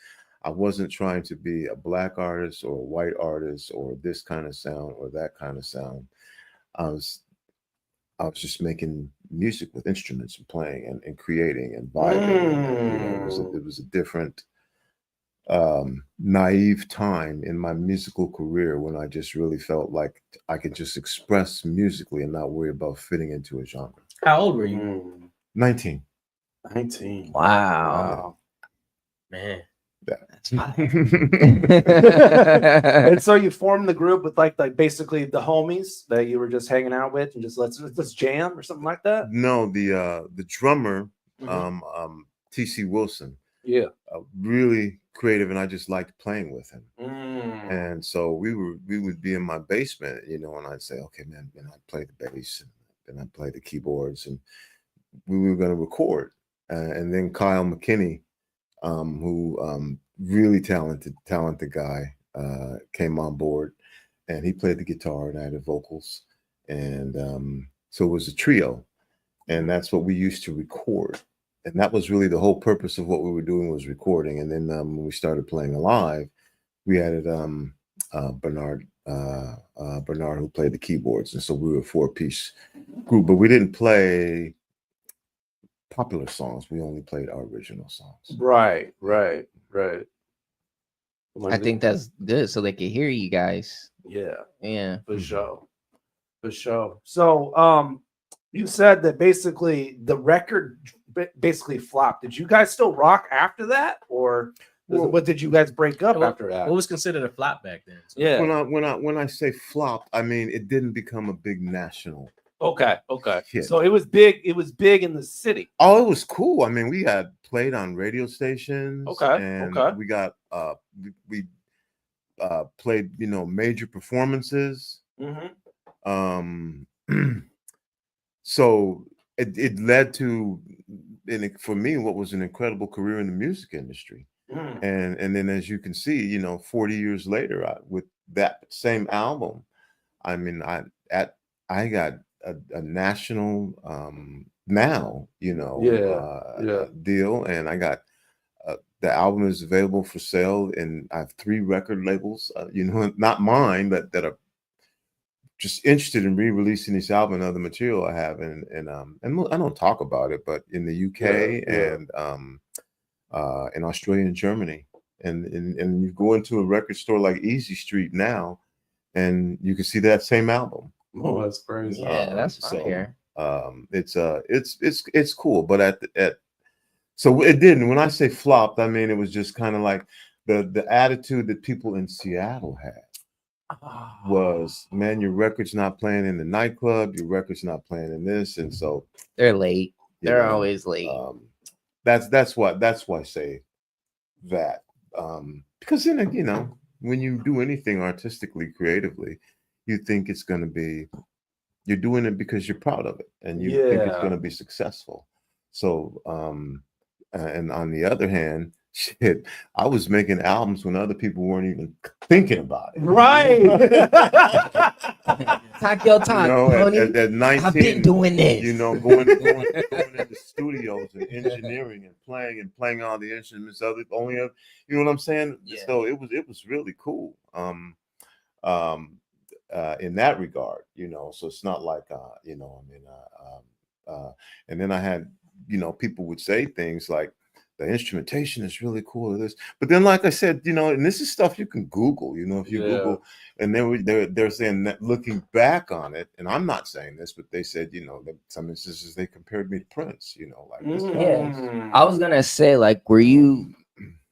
I wasn't trying to be a black artist or a white artist or this kind of sound or that kind of sound. I was just making music with instruments and playing and creating and vibing. It was a different, naive time in my musical career when I just really felt like I could just express musically and not worry about fitting into a genre. How old were you? 19. 19. Wow. Man. That's fire. And so you formed the group with like basically the homies that you were just hanging out with and just let's jam or something like that? No, the drummer, TC Wilson. Yeah. Really creative, and I just liked playing with him. Mm. And so we would be in my basement, and I'd say, okay, man, and I'd play the bass and I'd play the keyboards, and we were going to record. And then Kyle McKinney, who really talented guy, came on board, and he played the guitar and I had the vocals. And so it was a trio, and that's what we used to record. And that was really the whole purpose of what we were doing, was recording. And then when we started playing live, we added Bernard, who played the keyboards. And so we were a 4-piece group, but we didn't play popular songs. We only played our original songs. Right. I think that's good, so they can hear you guys. Yeah. For sure. So, you said that basically the record basically flopped. Did you guys still rock after that, or what did you guys break up after that? What was considered a flop back then? So. Yeah. When I say flopped, I mean it didn't become a big national. Okay. hit. So it was big. It was big in the city. Oh, it was cool. I mean, we had played on radio stations. And we got we played, major performances. So it led to, for me, what was an incredible career in the music industry. And then, as you can see, 40 years later, with that same album, I mean, I got a national deal, and I got the album is available for sale, and I have 3 record labels, not mine, but that are just interested in re-releasing this album and other material I have, and I don't talk about it, but in the UK and in Australia and Germany, and you go into a record store like Easy Street now, and you can see that same album. Oh, that's crazy. Yeah, that's fire. It's cool, but So it didn't. When I say flopped, I mean it was just kind of like the attitude that people in Seattle had was, man, your record's not playing in the nightclub, your record's not playing in this, and so they're late. They're always late. That's why I say that. Because then, you know, when you do anything artistically, creatively, you think it's going to be, you're doing it because you're proud of it and you think it's going to be successful. So, and on the other hand, shit, I was making albums when other people weren't even thinking about it. Right. Talk your time. You know, at 19, I've been doing this. You know, going into studios and engineering and playing all the instruments. You know what I'm saying? Yeah. So it was really cool. In that regard, you know. So it's not like you know, I mean, and then I had, you know, people would say things like, the instrumentation is really cool or this, but then, like I said, you know, and this is stuff you can Google, you know, if you Google, and they're saying that looking back on it, and I'm not saying this, but they said, you know, that some instances they compared me to Prince, you know, like this. I was gonna say, like, were you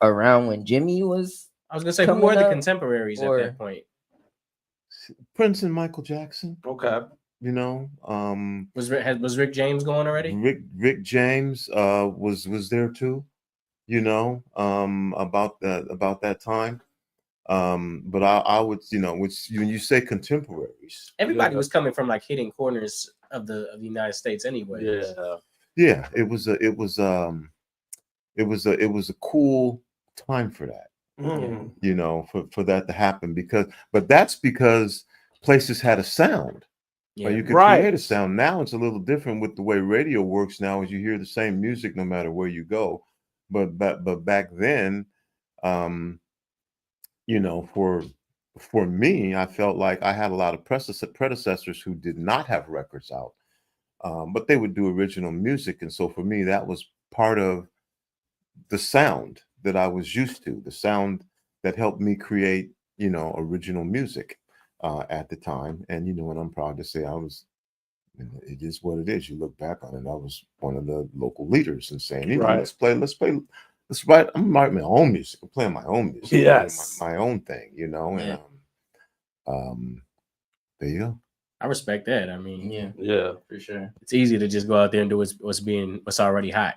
around when Jimmy was? I was gonna say, who were the contemporaries at that point? Prince and Michael Jackson. Okay. You know, was Rick James going already? Rick James was there too, you know, about that time. But I would, you know, when you say contemporaries, everybody was coming from like hidden corners of the United States anyway. Yeah, it was a cool time for that. You know, for that to happen, but that's because places had a sound. Or you could create a sound. Now it's a little different with the way radio works now, is you hear the same music no matter where you go. But back then, you know, for me, I felt like I had a lot of predecessors who did not have records out, but they would do original music. And so for me, that was part of the sound that I was used to, the sound that helped me create, you know, original music. At the time, and you know, and I'm proud to say I was. It is what it is. You look back on it, I was one of the local leaders and saying, you know, let's write. I'm writing my own music. I'm playing my own music. Yes, my own thing. You know, and there you go. I respect that. I mean, yeah, for sure. It's easy to just go out there and do what's already hot,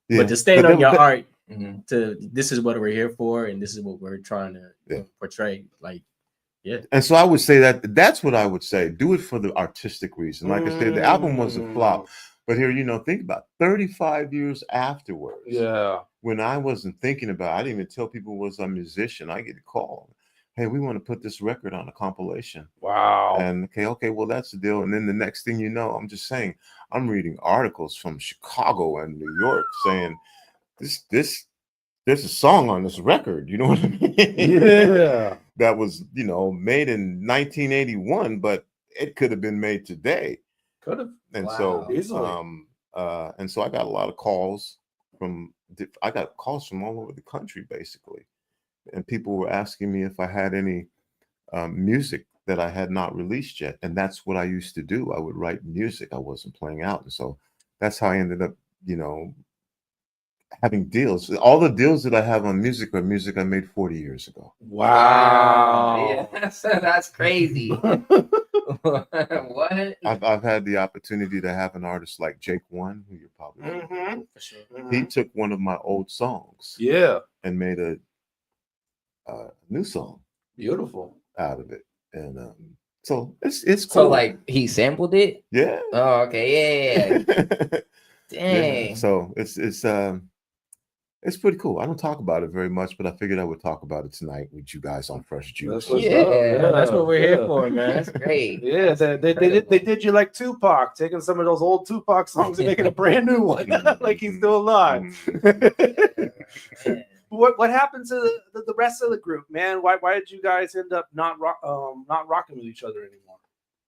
but to stand on your art. This is what we're here for, and this is what we're trying to portray. Like. Yeah. And so I would say that's what I would say. Do it for the artistic reason. Like I said, the album was a flop. But here, you know, think about 35 years afterwards. Yeah. When I wasn't thinking about it, I didn't even tell people I was a musician. I get a call. Hey, we want to put this record on a compilation. Wow. And okay, well, that's the deal. And then the next thing you know, I'm just saying, I'm reading articles from Chicago and New York saying there's a song on this record. You know what I mean? Yeah. That was, you know, made in 1981, but it could have been made today. Could have. And so easily. And so I got a lot of calls from all over the country, basically. And people were asking me if I had any music that I had not released yet. And that's what I used to do. I would write music I wasn't playing out. And so that's how I ended up, you know, having deals. All the deals that I have on music are music I made 40 years ago. Wow. Yeah, that's crazy. What? I've had the opportunity to have an artist like Jake One, who you're probably for sure. He took one of my old songs, and made a new song, beautiful, out of it. And so it's cool. So like he sampled it. Yeah. Oh, okay. Yeah. Dang. Yeah. So it's pretty cool. I don't talk about it very much, but I figured I would talk about it tonight with you guys on Fresh Juice. That's what we're here for, man. That's great. Yeah, they did you like Tupac, taking some of those old Tupac songs and making a brand new one, like he's still alive. What happened to the rest of the group, man? Why did you guys end up not rocking with each other anymore?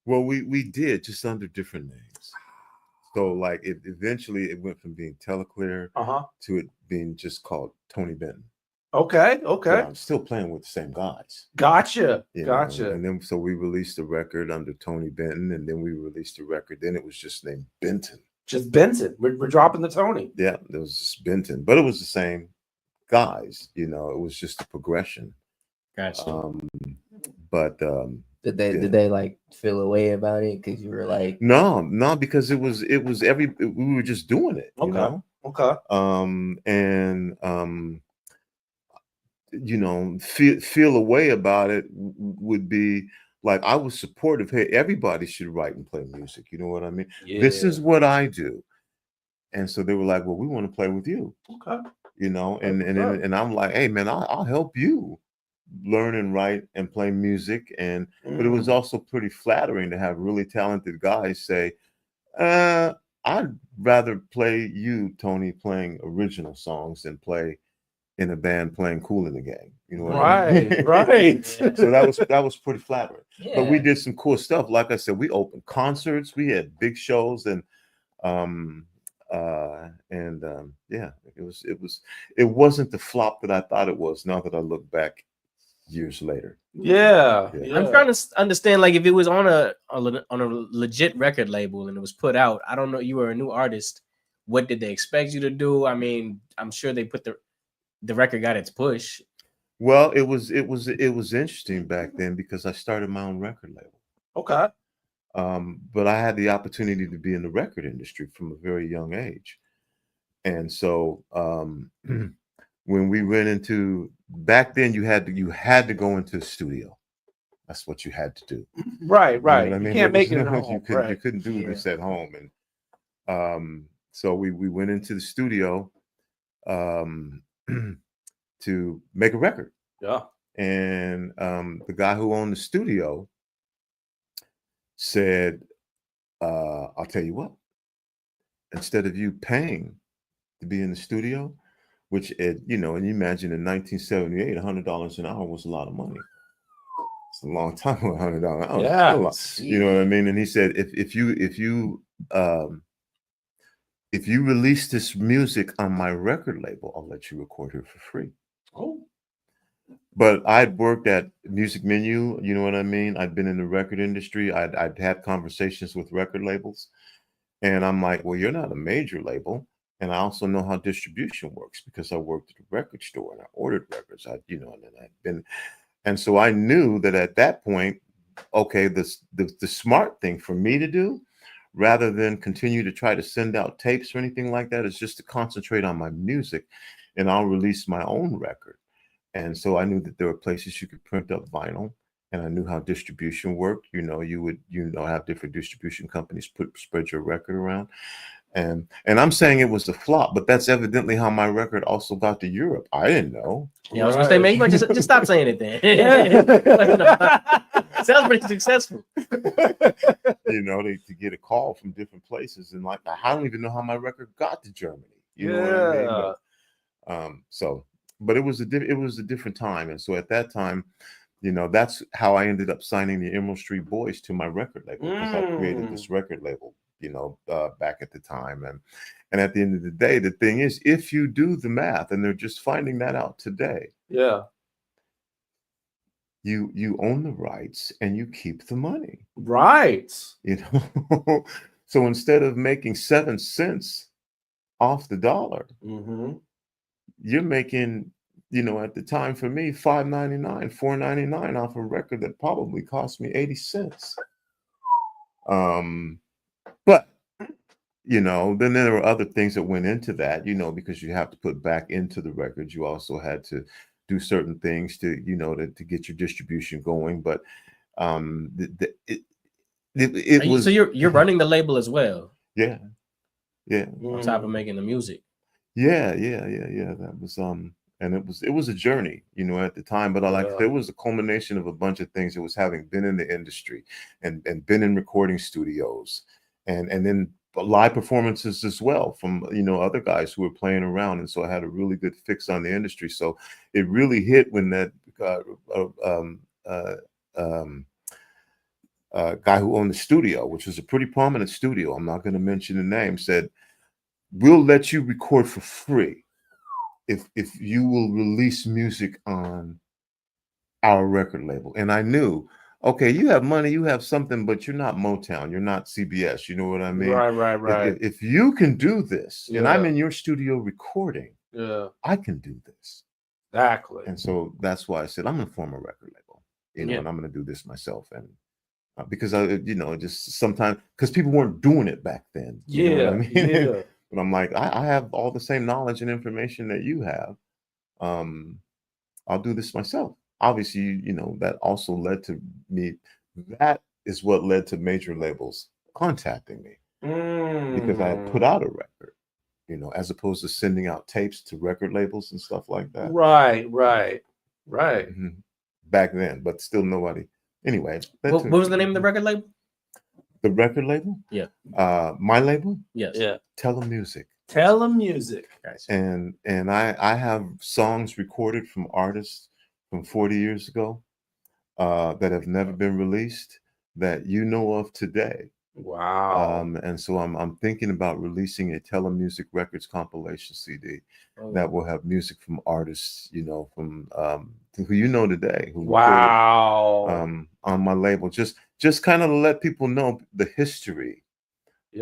Well, we did, just under different names. So like eventually it went from being Teleclear to it being just called Tony Benton. Okay. So I'm still playing with the same guys. Gotcha. And then so we released a record under Tony Benton, and then we released a record. Then it was just named Benton. just Benton. We're dropping the Tony. Yeah, it was just Benton, but it was the same guys. You know, it was just a progression. Gotcha. Did they like feel a way about it because you were like no, because it was we were just doing it. You know? Okay. You know, feel a way about it would be like, I was supportive. Hey, everybody should write and play music. You know what I mean? Yeah. This is what I do. And so they were like, well, we want to play with you. Okay. You know, and I'm like, hey man, I'll help you learn and write and play music. But it was also pretty flattering to have really talented guys say, I'd rather play you, Tony, playing original songs than play in a band playing Kool in the Gang. You know what I mean? Right. So that was pretty flattering. Yeah. But we did some cool stuff. Like I said, we opened concerts, we had big shows, and yeah, it wasn't the flop that I thought it was. Now that I look back years later. Yeah. I'm trying to understand, like, if it was on a legit record label and it was put out. I don't know. You were a new artist. What did they expect you to do? I mean, I'm sure they put the record got its push. Well, it was interesting back then because I started my own record label. Okay. But I had the opportunity to be in the record industry from a very young age. And so when we went into, back then you had to go into the studio. That's what you had to do. Right. You know what I mean? You can't make it at home. You couldn't do this at home. And so we went into the studio to make a record. Yeah. And the guy who owned the studio said, I'll tell you what, instead of you paying to be in the studio, which, and you imagine in 1978, $100 an hour was a lot of money. It's a long time with $100 an hour. Yeah. You know what I mean? And he said, if you release this music on my record label, I'll let you record it for free. Oh. But I'd worked at Music Menu, you know what I mean? I'd been in the record industry. I'd had conversations with record labels. And I'm like, well, you're not a major label. And I also know how distribution works because I worked at a record store and I ordered records. And so I knew that at that point, okay, the smart thing for me to do, rather than continue to try to send out tapes or anything like that, is just to concentrate on my music, and I'll release my own record. And so I knew that there were places you could print up vinyl, and I knew how distribution worked. You would have different distribution companies spread your record around. And I'm saying it was a flop, but that's evidently how my record also got to Europe. I didn't know. Yeah, I was gonna say, man, you might just stop saying it then. Sounds pretty successful. To get a call from different places, and like, I don't even know how my record got to Germany. You know what I mean? But it was a different time, and so at that time, that's how I ended up signing the Emerald Street Boys to my record label, because I created this record label, back at the time. And at the end of the day, the thing is, if you do the math, and they're just finding that out today. Yeah. You own the rights and you keep the money. Right. So instead of making 7 cents off the dollar, you're making, at the time for me, $5.99, $4.99 off a record that probably cost me 80 cents. But then there were other things that went into that, because you have to put back into the records. You also had to do certain things to get your distribution going. But it was. So you're running the label as well. Yeah. On top of making the music. Yeah. That was and it was a journey, at the time. But there was a culmination of a bunch of things. It was having been in the industry and been in recording studios, and then live performances as well from other guys who were playing around. And so I had a really good fix on the industry. So it really hit when that guy who owned the studio, which was a pretty prominent studio, I'm not going to mention the name, said, we'll let you record for free if you will release music on our record label. And I knew, okay, you have money, you have something, but you're not Motown, you're not CBS. You know what I mean? Right. If you can do this, and I'm Yeah. in your studio recording, Yeah. I can do this. Exactly. And so that's why I said I'm gonna form a record label, Yeah. and I'm gonna do this myself. And because I, just sometimes because people weren't doing it back then. You know what I mean? Yeah. But I'm like, I have all the same knowledge and information that you have. I'll do this myself. Obviously, that also led to me. That is what led to major labels contacting me because I had put out a record, as opposed to sending out tapes to record labels and stuff like that. Right. Mhm. Back then, but still nobody. Anyway, What was the name of the record label? The record label? Yeah. My label? Yes. Yeah. Telemusic. Telemusic. And I have songs recorded from artists from 40 years ago that have never been released that you know of today. Wow. And so I'm thinking about releasing a Telemusic Records compilation CD that will have music from artists, from who you know today. Who recorded, on my label, just kind of to let people know the history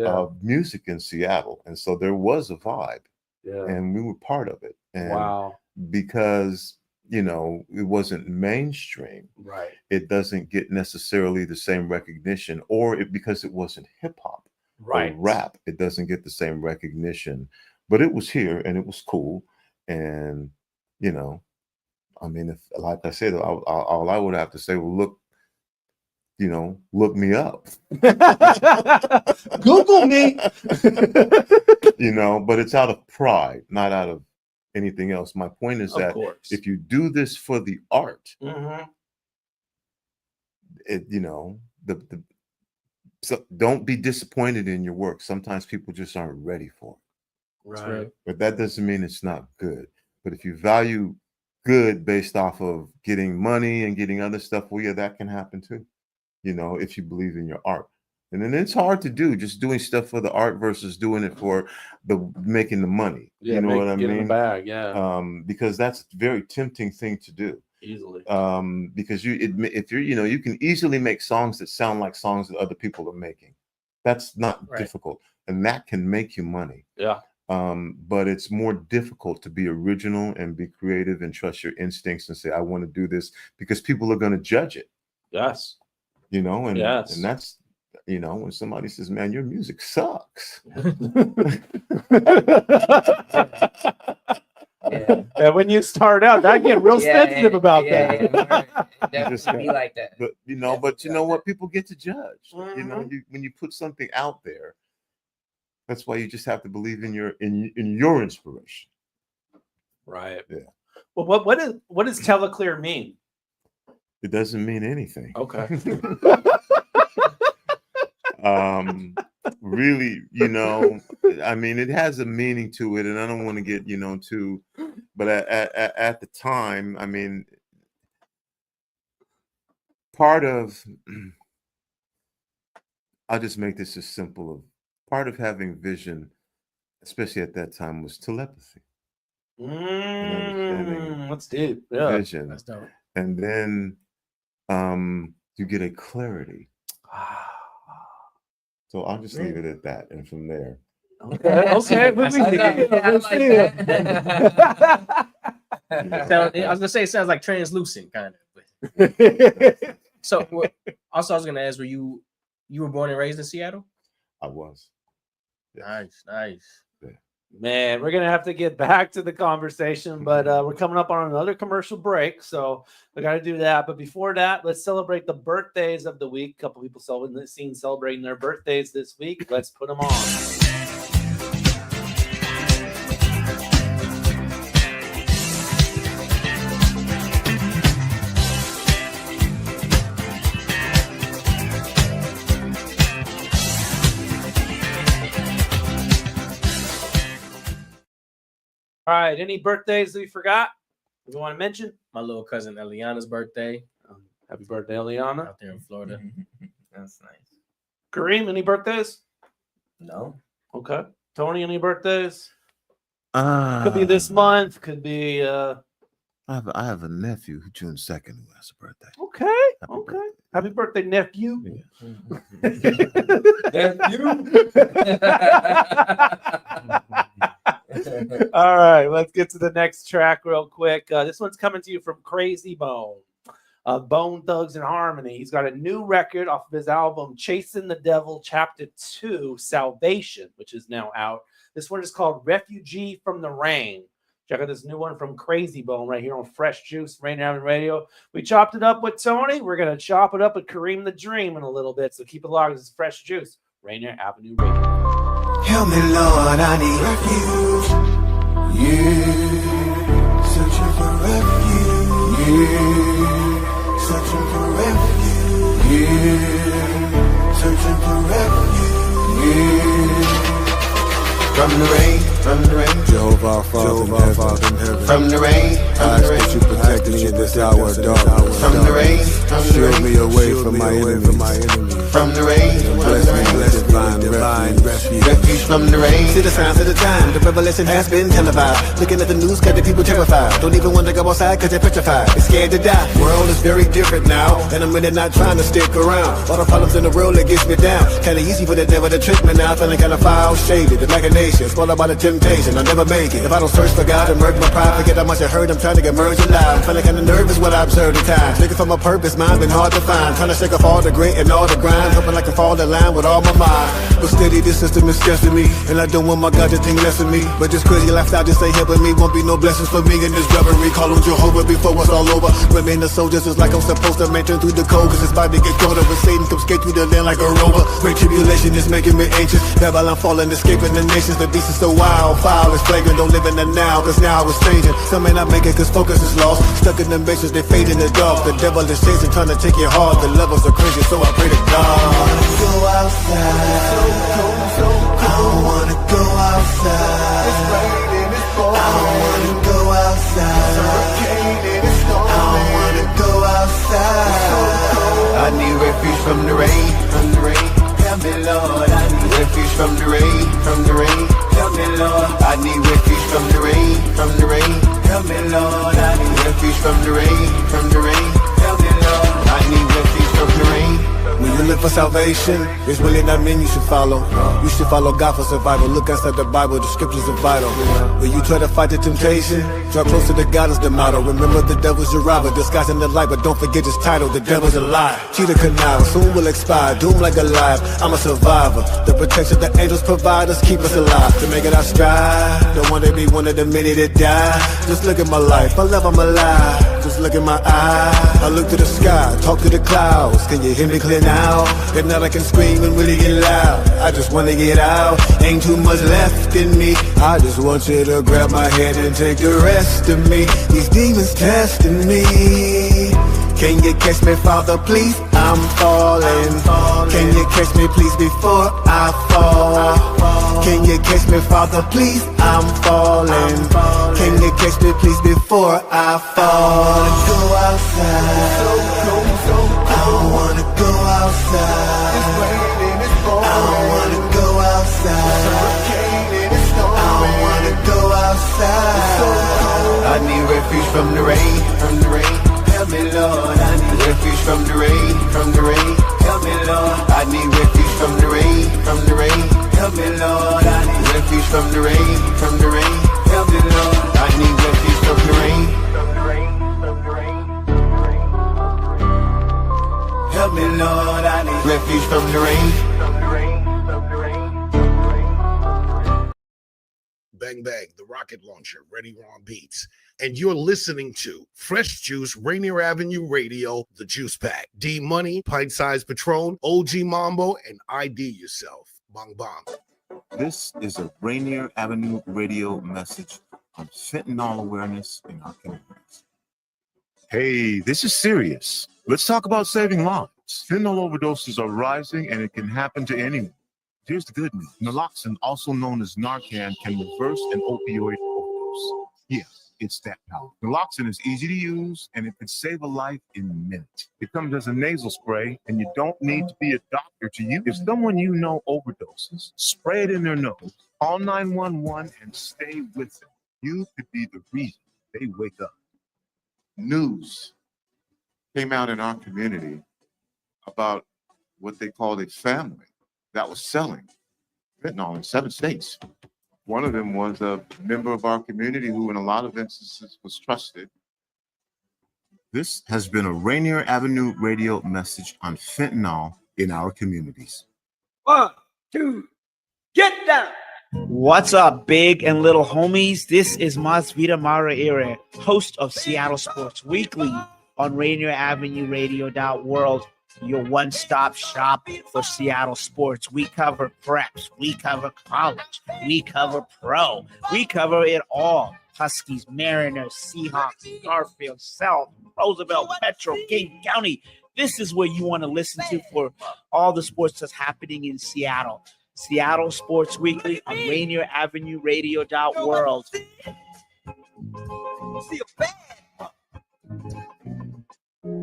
of music in Seattle. And so there was a vibe, and we were part of it. And because it wasn't mainstream, right? It doesn't get necessarily the same recognition, because it wasn't hip hop, right? Or rap, it doesn't get the same recognition. But it was here, and it was cool, and I mean, if, like I said, all I would have to say, well, look me up. Google me. But it's out of pride, not out of anything else. My point is that if you do this for the art, so don't be disappointed in your work. Sometimes people just aren't ready for it. Right. But that doesn't mean it's not good. But if you value good based off of getting money and getting other stuff, well, yeah, that can happen too. If you believe in your art. And then it's hard to do just doing stuff for the art versus doing it for making the money. Yeah, you know what I get in mean? the bag, yeah. Because that's a very tempting thing to do. Easily. Because if you're, you can easily make songs that sound like songs that other people are making. That's not difficult, and that can make you money. Yeah. But it's more difficult to be original and be creative and trust your instincts and say, I want to do this, because people are going to judge it. Yes. And that's, when somebody says, man, your music sucks. And when you start out, I get real sensitive about that. Definitely be like that. But you know what? People get to judge. When you put something out there, that's why you just have to believe in your inspiration. Right. Yeah. Well, what does teleclear mean? It doesn't mean anything. Okay. Really, I mean, it has a meaning to it, and I don't want to get, too, but at the time, I mean, part of, I'll just make this as simple of, part of having vision, especially at that time, was telepathy. That's deep. Yeah. Vision. That's dope. And then you get a clarity. So I'll just leave it at that, and from there. Okay. I was gonna say it sounds like translucent, kind of. So, also, I was gonna ask, you were born and raised in Seattle? I was. Yes. Nice. Man, we're gonna have to get back to the conversation, but we're coming up on another commercial break, so we got to do that. But before that, let's celebrate the birthdays of the week. A couple people celebrating their birthdays this week. Let's put them on. All right. Any birthdays that we forgot? You want to mention? My little cousin Eliana's birthday. Happy birthday, Eliana. Out there in Florida. That's nice. Kareem, any birthdays? No. Okay. Tony, any birthdays? Could be this month. Could be. I have a nephew who June 2nd who has a birthday. Okay. Happy Okay. birthday. Happy birthday, nephew. All right, let's get to the next track real quick. This one's coming to you from Crazy Bone. Bone Thugs and Harmony. He's got a new record off of his album Chasing the Devil Chapter 2 Salvation, which is now out. This one is called Refugee from the Rain. Check out this new one from Crazy Bone right here on Fresh Juice, Rainier Avenue Radio. We chopped it up with Tony. We're going to chop it up with Karim The Dream in a little bit, so keep it locked. This is Fresh Juice, Rainier Avenue Radio. Help me, Lord, I need refuge. Yeah, searching for refuge. Yeah. Searching for refuge, yeah. Searching for refuge, yeah. From the rain, Jehovah our Father in heaven. From the rain, I ask that you protect me in this hour of darkness. From the rain, shield me away from my enemies. From the rain, and bless me with divine refuge. Refuge from the rain. See the signs of the time, the revelation has been televised. Looking at the news, got the people terrified. Don't even want to go outside cause they're petrified. They're scared to die. World is very different now, and I'm really not trying to stick around. All the problems in the world that gets me down. Kinda easy for the devil to trick me now. Feeling kinda foul, shaded, imagination, swallowed by the temptation. I'll never make it if I don't search for God and merge my pride. Forget how much I heard, I'm trying to get merged alive. Feeling kinda nervous when I observe the times. Looking for my purpose, mine been hard to find. Trying to shake off all the grit and all the grind. Hoping I can fall in line with all my mind. But steady, this system is stressing me, and I don't want my God to think less of me. But this crazy lifestyle just ain't helping me. Won't be no blessings for me in this reverie. Call on Jehovah before it's all over. Remain the soldiers just like I'm supposed to. Mention through the code, cause it's about to get colder. But Satan comes skate through the land like a rover. Great tribulation is making me anxious. Babylon falling, escaping the nations. The beast is so wild, foul, it's flagrant. Don't live in the now, cause now it's changing. Some may not make it cause focus is lost. Stuck in them bases, they fade in the dark. The devil is chasing, trying to take your heart. The levels are crazy, so I pray to God. I wanna go outside. I don't wanna go outside. It's raining, it's pouring. I don't wanna go outside. It's hurricane, it's storming. I don't wanna go outside. I need refuge from the rain, from the rain. Help me, Lord. I need refuge from the rain, from the rain. Help me, Lord. I need refuge from the rain, from the rain. Help me, Lord. I need refuge from the rain, from the rain. Help me, Lord. I need refuge from the rain. When you look for salvation, it's really not men you should follow. You should follow God for survival. Look outside the Bible, the scriptures are vital. When you try to fight the temptation, draw closer to God is the motto. Remember the devil's your rival, disguising the light, but don't forget his title, the devil's a lie. Cheetah connive, soon will expire, doomed like a life. I'm a survivor, the protection the angels provide us, keep us alive. To make it I strive, don't want to be one of the many that die. Just look at my life, I love I'm alive. Just look in my eyes, I look to the sky, talk to the clouds. Can you hear me clear now? If not, I can scream and really get loud. I just wanna get out, ain't too much left in me. I just want you to grab my hand and take the rest of me. These demons testing me. Can you catch me, Father, please? I'm falling. Can you catch me, please, before I fall? Can you catch me, Father, please? I'm falling. Can you catch me, please, before I fall? I wanna go outside. I don't wanna go outside. It's raining, it's pouring. I don't wanna go outside. It's hurricane, it's storming. I don't wanna go outside. It's so cold. I need refuge from the rain, from the rain. Help me, Lord. I need refuge from the rain, from the rain. Help me, Lord. I need refuge from the rain, from the rain. Help me, Lord. I need refuge from the rain, from the rain. Help me, Lord. I need refuge from the rain, from the rain, from the rain. Help me, Lord, I need refuge from the rain. Bang Bang, the rocket launcher, ready on beats. And you're listening to Fresh Juice, Rainier Avenue Radio, The Juice Pack, D Money, Pint Size Patron, OG Mambo, and ID Yourself. Bang Bang. This is a Rainier Avenue Radio message on fentanyl awareness in our communities. Hey, this is serious. Let's talk about saving lives. Fentanyl overdoses are rising, and it can happen to anyone. Here's the good news. Naloxone, also known as Narcan, can reverse an opioid overdose. Yeah, it's that powerful. Naloxone is easy to use, and it can save a life in minutes. It comes as a nasal spray, and you don't need to be a doctor to use it. If someone you know overdoses, spray it in their nose, call 911, and stay with them. You could be the reason they wake up. News came out in our community about what they called a family that was selling fentanyl in 7 states. One of them was a member of our community who in a lot of instances was trusted. This has been a Rainier Avenue Radio message on fentanyl in our communities. 1, 2, get down. What's up, big and little homies? This is Masvita Maraire, host of Seattle Sports Weekly on Rainier Avenue Radio.world, your one-stop shop for Seattle sports. We cover preps, we cover college, we cover pro, we cover it all. Huskies, Mariners, Seahawks, Garfield, South, Roosevelt, Petro, King County. This is where you want to listen to for all the sports that's happening in Seattle. Seattle Sports Weekly on Rainier Avenue Radio.world.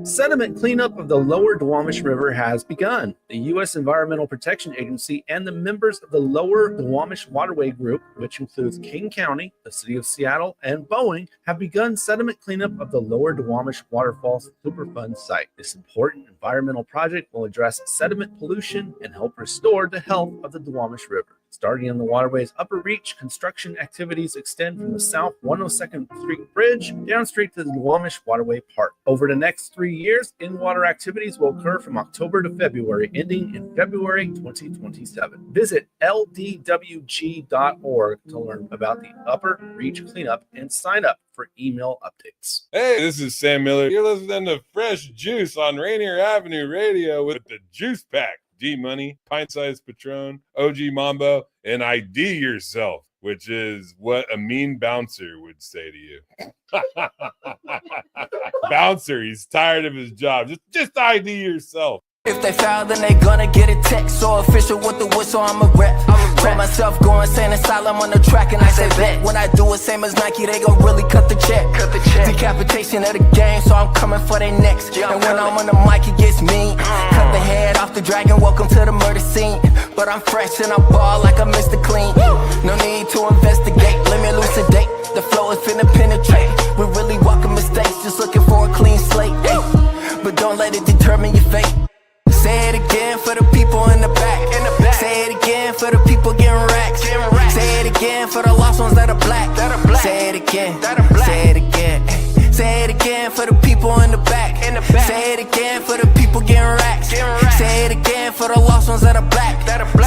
Sediment cleanup of the lower Duwamish River has begun. The U.S. Environmental Protection Agency and the members of the lower Duwamish Waterway Group, which includes King County, the City of Seattle, and Boeing, have begun sediment cleanup of the lower Duwamish Waterfalls Superfund site. This important environmental project will address sediment pollution and help restore the health of the Duwamish River. Starting on the waterway's upper reach, construction activities extend from the south 102nd Street Bridge down straight to the Duwamish Waterway Park. Over the next 3 years, in-water activities will occur from October to February, ending in February 2027. Visit ldwg.org to learn about the upper reach cleanup and sign up for email updates. Hey, this is Sam Miller. You're listening to Fresh Juice on Rainier Avenue Radio with the Juice Pack. D-Money, Pint Size Patron, OG Mambo, and ID Yourself, which is what a mean bouncer would say to you. Bouncer, he's tired of his job. Just ID yourself. If they foul, then they gonna get a text. So official with the whistle, I'm a rep. Feel myself going insane asylum on the track, and I say bet. When I do it, same as Nike, they gon' really cut the check. Decapitation of the game, so I'm coming for their necks. And when I'm on the mic, it gets mean. Cut the head off the dragon, welcome to the murder scene. But I'm fresh and I ball like I'm Mr. Clean. No need to investigate, let me elucidate. The flow is finna penetrate. We really welcome mistakes, just looking for a clean slate. Ay. But don't let it determine your fate. Say it again for the people in the back. Say it again for the people getting racks. Say it again for the lost ones that are black. Say it again. Say it again. Say it again for the people in the back. Say it again for the people getting racks. Say it again for the lost ones that are black.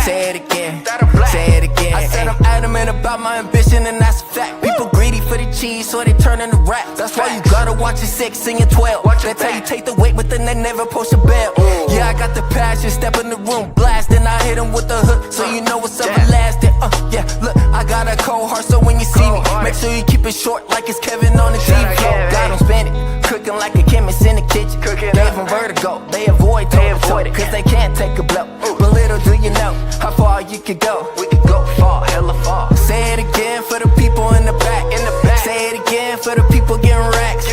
Say it again. Say it again. I said I'm adamant about my ambition, and that's a fact. People greedy for the cheese, so they turn into rap. That's why you gotta watch your 6 and your 12. They tell you take the weight, but then they never post a bell. Yeah, I got the passion, step in the room, blast, and I hit them with the hook, so you know it's everlasting. Yeah, look, I got a cold heart, so when you see me, make sure you keep it short like it's Kevin on the TV. Got them spend it, cooking like a chemist in the kitchen. Gave them vertigo, they avoid it, cause they can't take a blow. But little do you know how far you could go. We could go far, hella far. Say it again for the people in the back. Say it again for the people getting racks.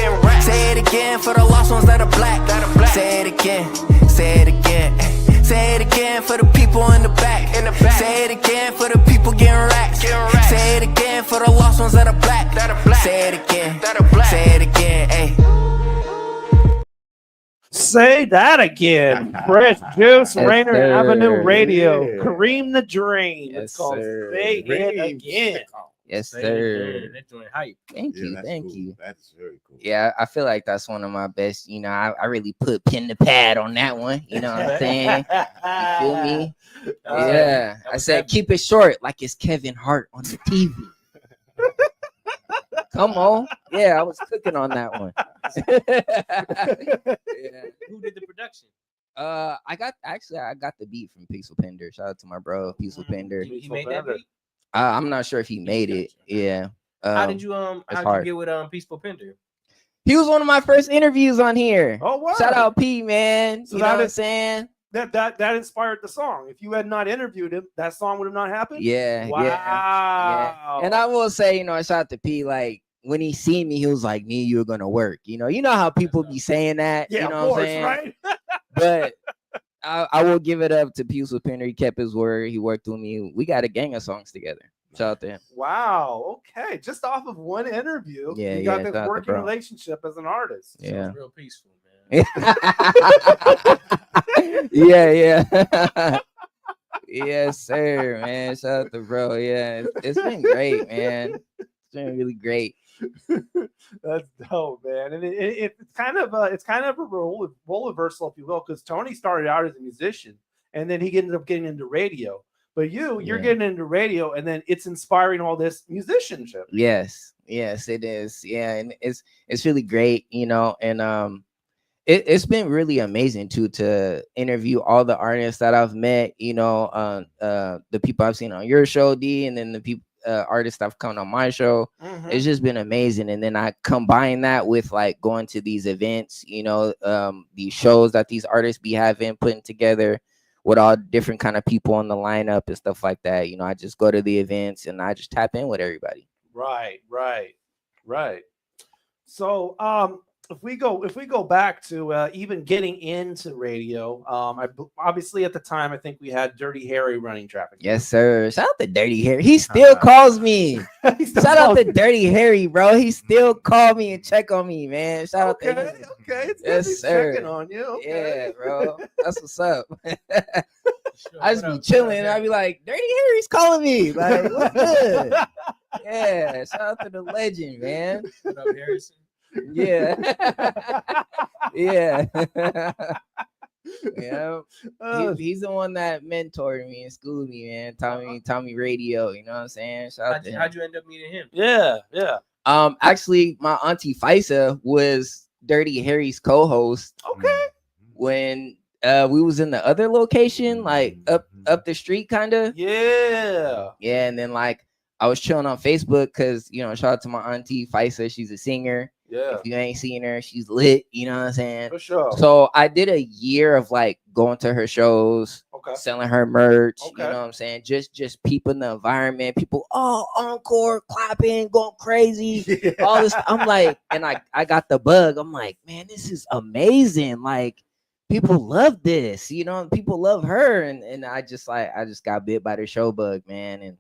Say it again for the lost ones that are black. Say it again. Say it again. Say it again for the people in the back. Say it again for the people getting racks. Say it again for the lost ones that are black. Say it again. Say it again. Ay. Say that again. Fresh Juice, Rainier Avenue Radio. Yeah. Karim The Dream. Yes, It's called sir. Say It Again. Yes, sir. Thank you, thank you. That's very cool. Yeah, I feel like that's one of my best. You know, I really put pen to pad on that one. You know what I'm saying? You feel me? Yeah. I said keep it short, like it's Kevin Hart on the TV. Come on. Yeah, I was cooking on that one. Yeah. Who did the production? I got the beat from Pixel Pender. Shout out to my bro, Pixel Pender. He made that beat? I'm not sure if he made it. Yeah. How did you get with Peaceful Pender? He was one of my first interviews on here. Oh wow! Shout out P, man. So you know what I'm saying? That inspired the song. If you had not interviewed him, that song would have not happened. Yeah. Wow. Yeah. And I will say, you know, shout out to P. Like when he seen me, he was like, "Me and you are gonna work." You know how people be saying that. Yeah, you know of what course, I'm saying? right? But I will give it up to Pixel Pender. He kept his word. He worked with me. We got a gang of songs together. Shout out to him. Wow. Okay. Just off of one interview, Yeah, you got yeah, this shout out to working bro. relationship as an artist. Yeah. Real peaceful, man. yeah. Yes, sir, man. Shout out to bro. Yeah, it's been great, man. It's been really great. That's dope, man. And it's kind of a role reversal, if you will, because Tony started out as a musician and then he ended up getting into radio. But you're getting into radio, and then it's inspiring all this musicianship. Yes, it is. Yeah, and it's really great, you know, and it's been really amazing too to interview all the artists that I've met, you know, the people I've seen on your show, D, and then the people artists that have come on my show. It's just been amazing. And then I combine that with like going to these events, you know, these shows that these artists be having, putting together with all different kind of people on the lineup and stuff like that. You know, I just go to the events and I just tap in with everybody. Right. So if we go back to even getting into radio, obviously at the time I think we had Dirty Harry running traffic. Yes, sir. Shout out to Dirty Harry. He still calls me. Shout out to Dirty Harry, bro. He still called me and check on me, man. Shout out to him. Okay, it's yes, sir. Checking on you. Okay. Yeah, bro. That's what's up. I just be chilling and I be like, Dirty Harry's calling me. Like, what's good? Yeah, shout out to the legend, man. What up, Harrison? Yeah. Yeah. Yeah. He's the one that mentored me and schooled me, man. Taught me radio, you know what I'm saying? How'd you end up meeting him? Yeah. Actually, my auntie Faisa was Dirty Harry's co-host. Okay. When we was in the other location, like up the street, kind of. Yeah. Yeah, and then like I was chilling on Facebook because, you know, shout out to my auntie Faisa. She's a singer. Yeah. If you ain't seen her, she's lit. You know what I'm saying? For sure. So I did a year of like going to her shows, selling her merch. You know what I'm saying? Just peeping the environment. People, encore, clapping, going crazy. All this. I'm like, and I got the bug. I'm like, man, this is amazing. Like, people love this. You know, people love her, and I just got bit by the show bug, man, and.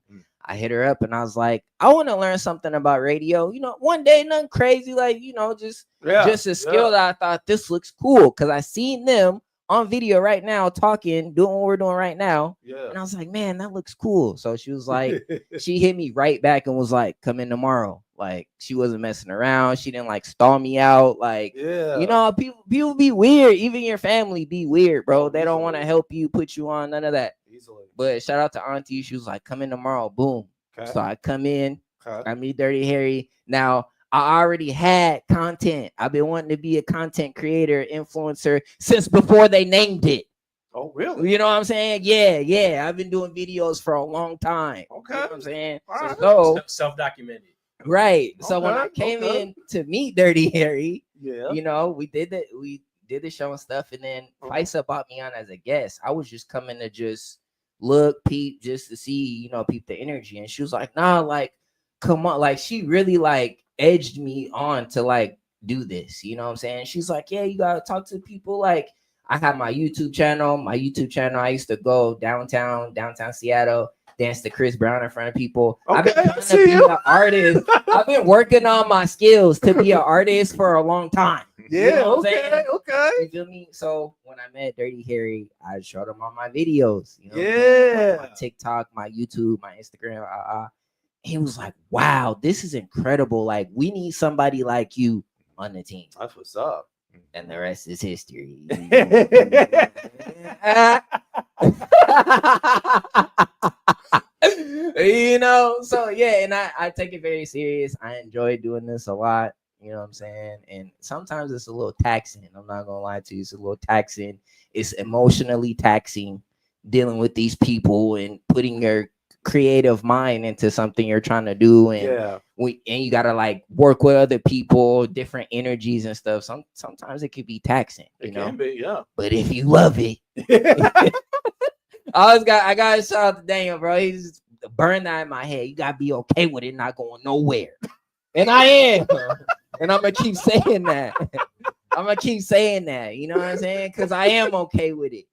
I hit her up and I was like, I want to learn something about radio. You know, one day, nothing crazy, like, you know, just a skill that I thought this looks cool because I seen them on video right now talking, doing what we're doing right now. Yeah. And I was like, man, that looks cool. So she was like, she hit me right back and was like, come in tomorrow. Like, she wasn't messing around. She didn't like stall me out. Like, you know, people be weird. Even your family be weird, bro. They don't want to help you, put you on, none of that. Easily. But shout out to Auntie. She was like, come in tomorrow. Boom. Okay. So I come in. I meet Dirty Harry. Now, I already had content. I've been wanting to be a content creator, influencer since before they named it. Oh, really? You know what I'm saying? Yeah. I've been doing videos for a long time. Okay. You know what I'm saying? So self-documented. Right. So when I came in to meet Dirty Harry, yeah, you know, we did the show and stuff, and then Faisa brought me on as a guest. I was just coming to just look, peep, just to see, you know, peep the energy. And she was like, nah, like, come on. Like, she really like edged me on to like do this. You know what I'm saying? She's like, yeah, you gotta talk to people. Like, I have my YouTube channel. I used to go downtown Seattle, dance to Chris Brown in front of people. I've been trying to be an artist. I've been working on my skills to be an artist for a long time. Yeah, you know what I'm saying? Okay. You feel me? So when I met Dirty Harry, I showed him all my videos. You know, my TikTok, my YouTube, my Instagram. He was like, "Wow, this is incredible! Like, we need somebody like you on the team." That's what's up. And the rest is history. You know, so yeah, and I take it very serious. I enjoy doing this a lot. You know what I'm saying? And sometimes it's a little taxing. I'm not gonna lie to you, it's a little taxing. It's emotionally taxing dealing with these people and putting your creative mind into something you're trying to do, and you gotta like work with other people, different energies and stuff. Sometimes it could be taxing, you know. Can be, yeah. But if you love it, I gotta shout out to Daniel, bro. He's burned that in my head. You gotta be okay with it not going nowhere. And I am. And I'm gonna keep saying that. You know what I'm saying? Because I am okay with it.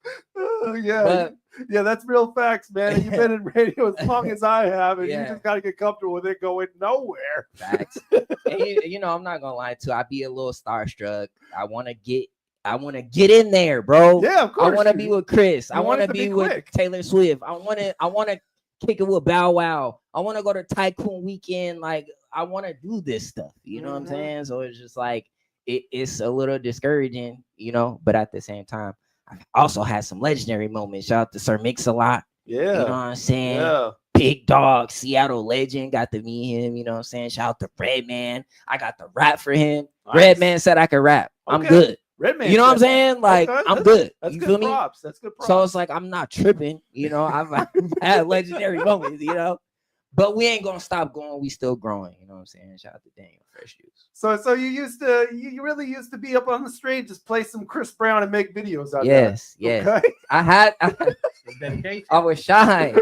Yeah, that's real facts, man. You've been in radio as long as I have, and you just gotta get comfortable with it going nowhere. Facts. And you know, I'm not gonna lie to you. I be a little starstruck. I want to get I want to get in there, bro. Yeah, of course. I want to be with Chris. I you want want to it to be be with quick. Taylor Swift. I want to kick it with Bow Wow. I want to go to Tycoon Weekend. Like, I want to do this stuff. You know what I'm saying? So it's just like it's a little discouraging, you know. But at the same time, I also had some legendary moments. Shout out to Sir Mix-a-Lot. Yeah, you know what I'm saying. Yeah. Big Dog, Seattle legend, got to meet him. You know what I'm saying. Shout out to Redman. I got to rap for him. Nice. Redman said I could rap. I'm Okay. good. Redman, you know what I'm said saying? that. Like, Okay, I'm good. That's You good feel me? props. That's good props. So it's like I'm not tripping. You know, I've had legendary moments. You know, but we ain't gonna stop going. We still growing. You know what I'm saying? Shout out to Daniel Fresh Juice. So you really used to be up on the street, just play some Chris Brown and make videos out Yes, there. yes. Okay. I was shy.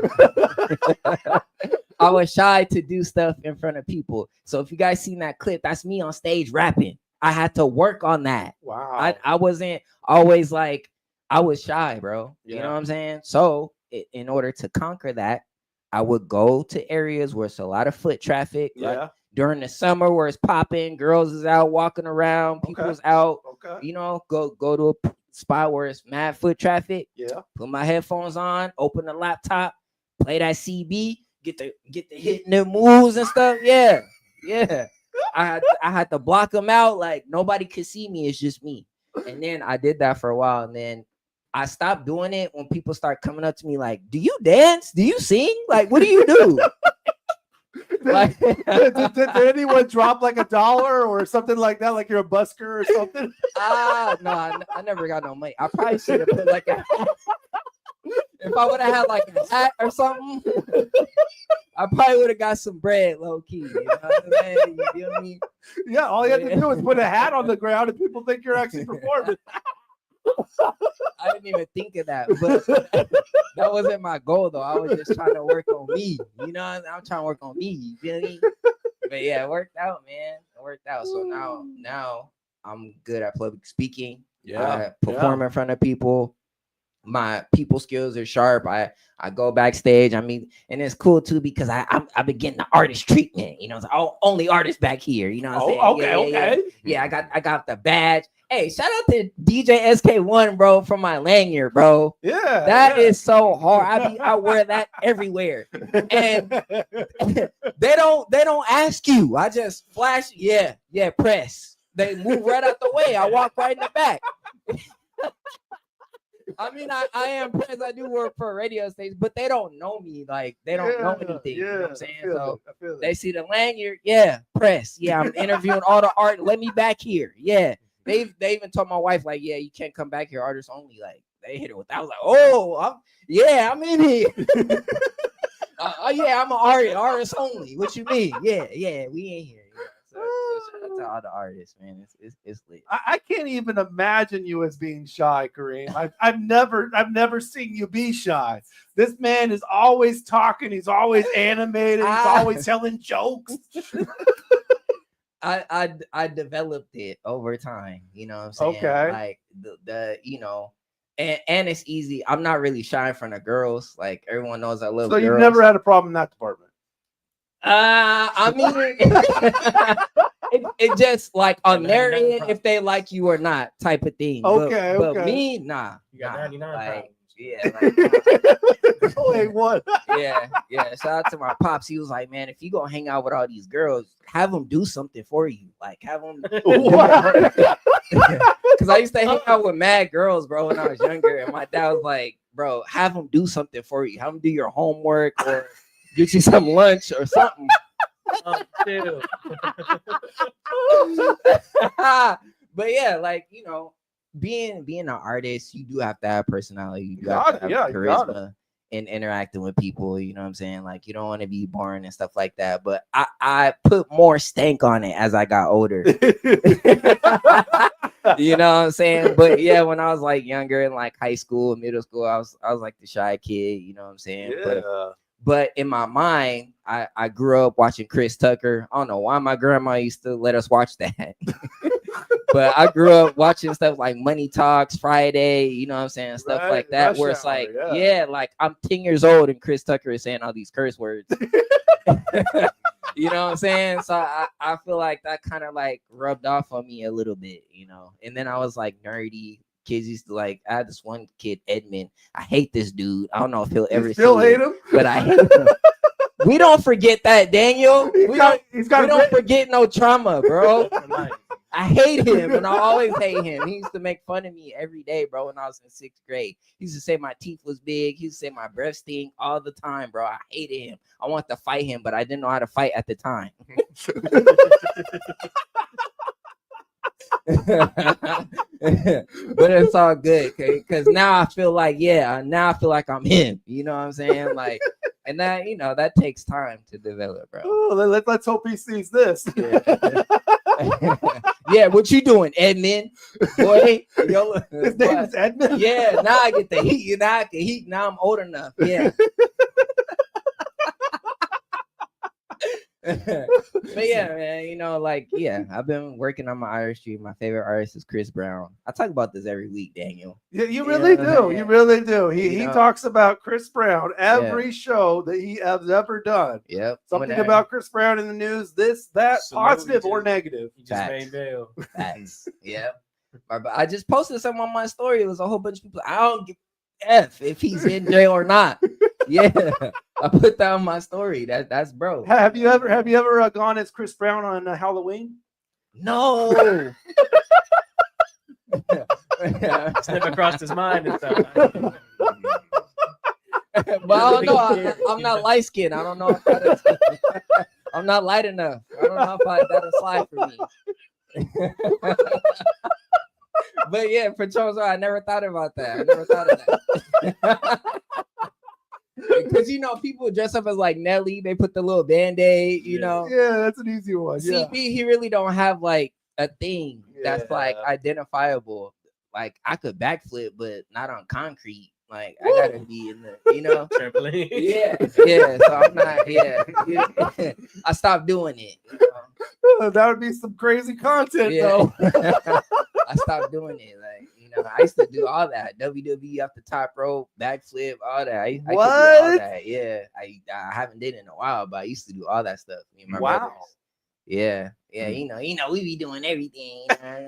I was shy to do stuff in front of people. So if you guys seen that clip, that's me on stage rapping. I had to work on that. Wow. I wasn't always like, I was shy, bro. You Yeah. know what I'm saying? So in order to conquer that, I would go to areas where it's a lot of foot traffic. Yeah. Like during the summer where it's popping, girls is out walking around, people's out. Okay. You know, go to a spot where it's mad foot traffic. Yeah. Put my headphones on, open the laptop, play that CB, get the hitting the moves and stuff. Yeah. Yeah. I had to block them out. Like nobody could see me. It's just me. And then I did that for a while. And then I stopped doing it when people start coming up to me like, do you dance? Do you sing? Like, what do you do? Like, did anyone drop like $1 or something like that? Like you're a busker or something? No, I never got no money. I probably should have put like a hat. If I would have had like a hat or something, I probably would have got some bread low key. You know what I'm saying? You feel me? Yeah, all you have to do is put a hat on the ground and people think you're actually performing. I didn't even think of that, but that wasn't my goal though. I was just trying to work on me. You know, I'm trying to work on me. You feel me? But yeah, it worked out, man. It worked out. So now I'm good at public speaking. Yeah, perform in front of people. My people skills are sharp. I go backstage. I mean, and it's cool too because I've been getting the artist treatment. You know, it's only artist back here. You know what I'm saying? Okay. Yeah, I got the badge. Hey, shout out to DJ SK1, bro, from my lanyard, bro. Yeah, that is so hard. I wear that everywhere, and they don't ask you. I just flash. Yeah, press. They move right out the way. I walk right in the back. I mean, I am press. I do work for a radio station, but they don't know me. Like they don't know anything. You know what I'm saying? So they see the lanyard. Yeah, press. Yeah, I'm interviewing all the art. Let me back here. Yeah. They even told my wife, like, yeah, you can't come back here, artists only. Like, they hit it with that. I was like, oh, I'm in here. Yeah, I'm an artist only. What you mean? Yeah, we in here. Yeah. So shout out to all the artists, man. It's lit. I can't even imagine you as being shy, Kareem. I've never seen you be shy. This man is always talking. He's always animated. He's always telling jokes. I developed it over time, you know what I'm saying? Okay. Like the you know, and it's easy. I'm not really shy in front of girls. Like everyone knows I love So girls. you've never had a problem in that department? I mean it just like on their end if they like you or not type of thing. Okay, but me, nah. You got 99 like, yeah, Wait, what? yeah. Shout out to my pops. He was like, man, if you gonna hang out with all these girls, have them do something for you. Like, have them. Because I used to hang out with mad girls, bro, when I was younger, and my dad was like, bro, have them do something for you. Have them do your homework or get you some lunch or something. But yeah, like, you know, being an artist, you do have to have personality. You have to have charisma and interacting with people. You know what I'm saying? Like, you don't want to be boring and stuff like that. But I put more stank on it as I got older. You know what I'm saying? But yeah, when I was like younger in like high school, middle school, I was like the shy kid. You know what I'm saying? Yeah. But in my mind, I grew up watching Chris Tucker. I don't know why my grandma used to let us watch that. But I grew up watching stuff like Money Talks Friday, you know what I'm saying? Stuff like that, where it's like, like I'm 10 years old and Chris Tucker is saying all these curse words. You know what I'm saying? So I feel like that kind of like rubbed off on me a little bit, you know. And then I was like nerdy. Kids used to like. I had this one kid, Edmund. I hate this dude. I don't know if he'll ever still see hate it, him? but I hate him. We don't forget that, Daniel. We don't forget no trauma, bro. I hate him, and I always hate him. He used to make fun of me every day, bro, when I was in 6th grade. He used to say my teeth was big. He used to say my breath stink all the time, bro. I hated him. I wanted to fight him, but I didn't know how to fight at the time. But it's all good, because now I feel like, I'm him. You know what I'm saying? Like, and that, you know, that takes time to develop, bro. Oh, let's hope he sees this. Yeah, what you doing, Edmund? Boy, his name is Edmund. Yeah, now I get the heat. You know, I can heat. Now I'm old enough. Yeah. But yeah, man, you know, like, yeah, I've been working on my artistry. My favorite artist is Chris Brown. I talk about this every week, Daniel. Yeah, you really do. You really do. He know? talks about Chris Brown every show that he has ever done. Yep. Something about Chris Brown in the news, this, that, positive or negative. He just made bail. Facts. Yep. I just posted something on my story. It was a whole bunch of people. I don't give F if he's in jail or not. Yeah, I put that on my story. That's bro. Have you ever gone as Chris Brown on Halloween? No. It's never crossed his mind. But I don't know. I'm not light skinned. I don't know if that is, I'm not light enough. I don't know if that'll slide for me. But yeah, for Charles, I never thought about that. I never thought of that. Because, you know, people dress up as like Nelly. They put the little Band-Aid, you know. Yeah, that's an easy one. Yeah. CB, he really don't have like a thing that's like identifiable. Like, I could backflip, but not on concrete. Like, I gotta be in the, you know, trampoline. Yeah. So I'm not. Yeah. I stopped doing it. You know? That would be some crazy content, though. I stopped doing it. Like, you know, I used to do all that. WWE off the top rope, backflip, all that. I could do all that. Yeah. I haven't did it in a while, but I used to do all that stuff. Me and my brothers. Yeah. Yeah. You know, we be doing everything. You know